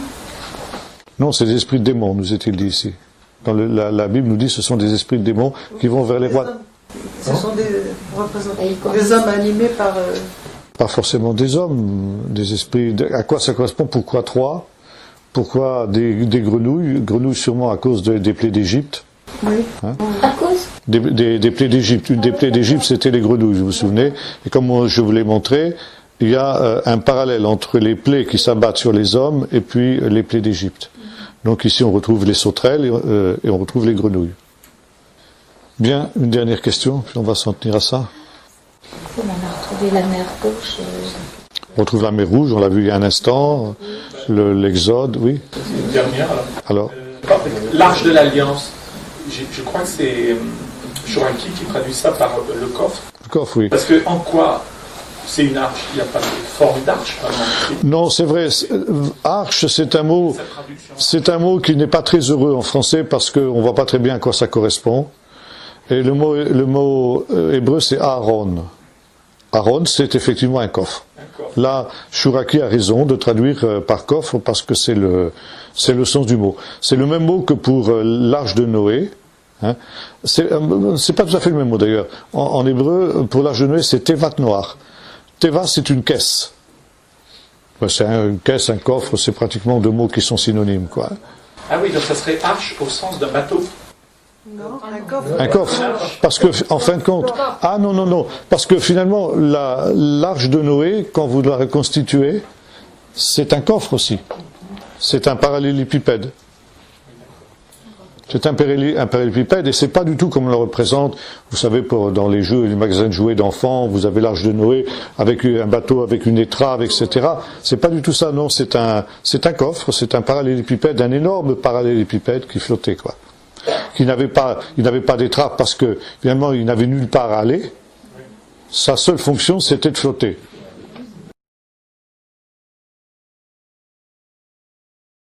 Non, c'est des esprits de démons, nous est-il dit ici. Dans la Bible nous dit que ce sont des esprits de démons qui vont vers les rois. Ce sont des hommes animés par... Pas forcément des hommes, des esprits. À quoi ça correspond ? Pourquoi 3 ? Pourquoi des grenouilles ? Grenouilles sûrement à cause des plaies d'Égypte. Oui. Hein ? À cause Des plaies d'Égypte. Une des plaies d'Égypte, c'était les grenouilles, vous vous souvenez ? Et comme je vous l'ai montré, il y a un parallèle entre les plaies qui s'abattent sur les hommes et puis les plaies d'Égypte. Donc ici on retrouve les sauterelles et on retrouve les grenouilles. Bien, une dernière question, puis on va s'en tenir à ça. on a retrouvé la mer Rouge. On retrouve la mer Rouge, on l'a vu il y a un instant, l'Exode, oui. Une dernière alors. L'Arche de l'Alliance, je crois que c'est Choranki qui traduit ça par le coffre. Le coffre, oui. Parce que en quoi c'est une arche? Il n'y a pas de forme d'arche, vraiment. Non, c'est vrai. Arche, c'est un mot qui n'est pas très heureux en français parce qu'on ne voit pas très bien à quoi ça correspond. Et le mot hébreu, c'est Aaron. Aaron, c'est effectivement un coffre. Là, Chouraki a raison de traduire par coffre parce que c'est le sens du mot. C'est le même mot que pour l'arche de Noé. Hein. C'est pas tout à fait le même mot d'ailleurs. En hébreu, pour l'arche de Noé, c'est Tevat Noach. Teva, c'est une caisse. C'est une caisse, un coffre, c'est pratiquement 2 mots qui sont synonymes, quoi. Ah oui, donc ça serait arche au sens d'un bateau. Non, un coffre. Un coffre. Parce que, en fin de compte, non. Parce que finalement, l'arche de Noé, quand vous la reconstituez, c'est un coffre aussi. C'est un parallélépipède. C'est un parallélépipède et c'est pas du tout comme on le représente. Vous savez, dans les jeux, les magasins de jouets d'enfants, vous avez l'Arche de Noé avec un bateau, avec une étrave, etc. C'est pas du tout ça, non. C'est un coffre, c'est un parallélépipède, un énorme parallélépipède qui flottait, quoi. Il n'avait pas d'étrave parce que finalement il n'avait nulle part à aller. Sa seule fonction, c'était de flotter.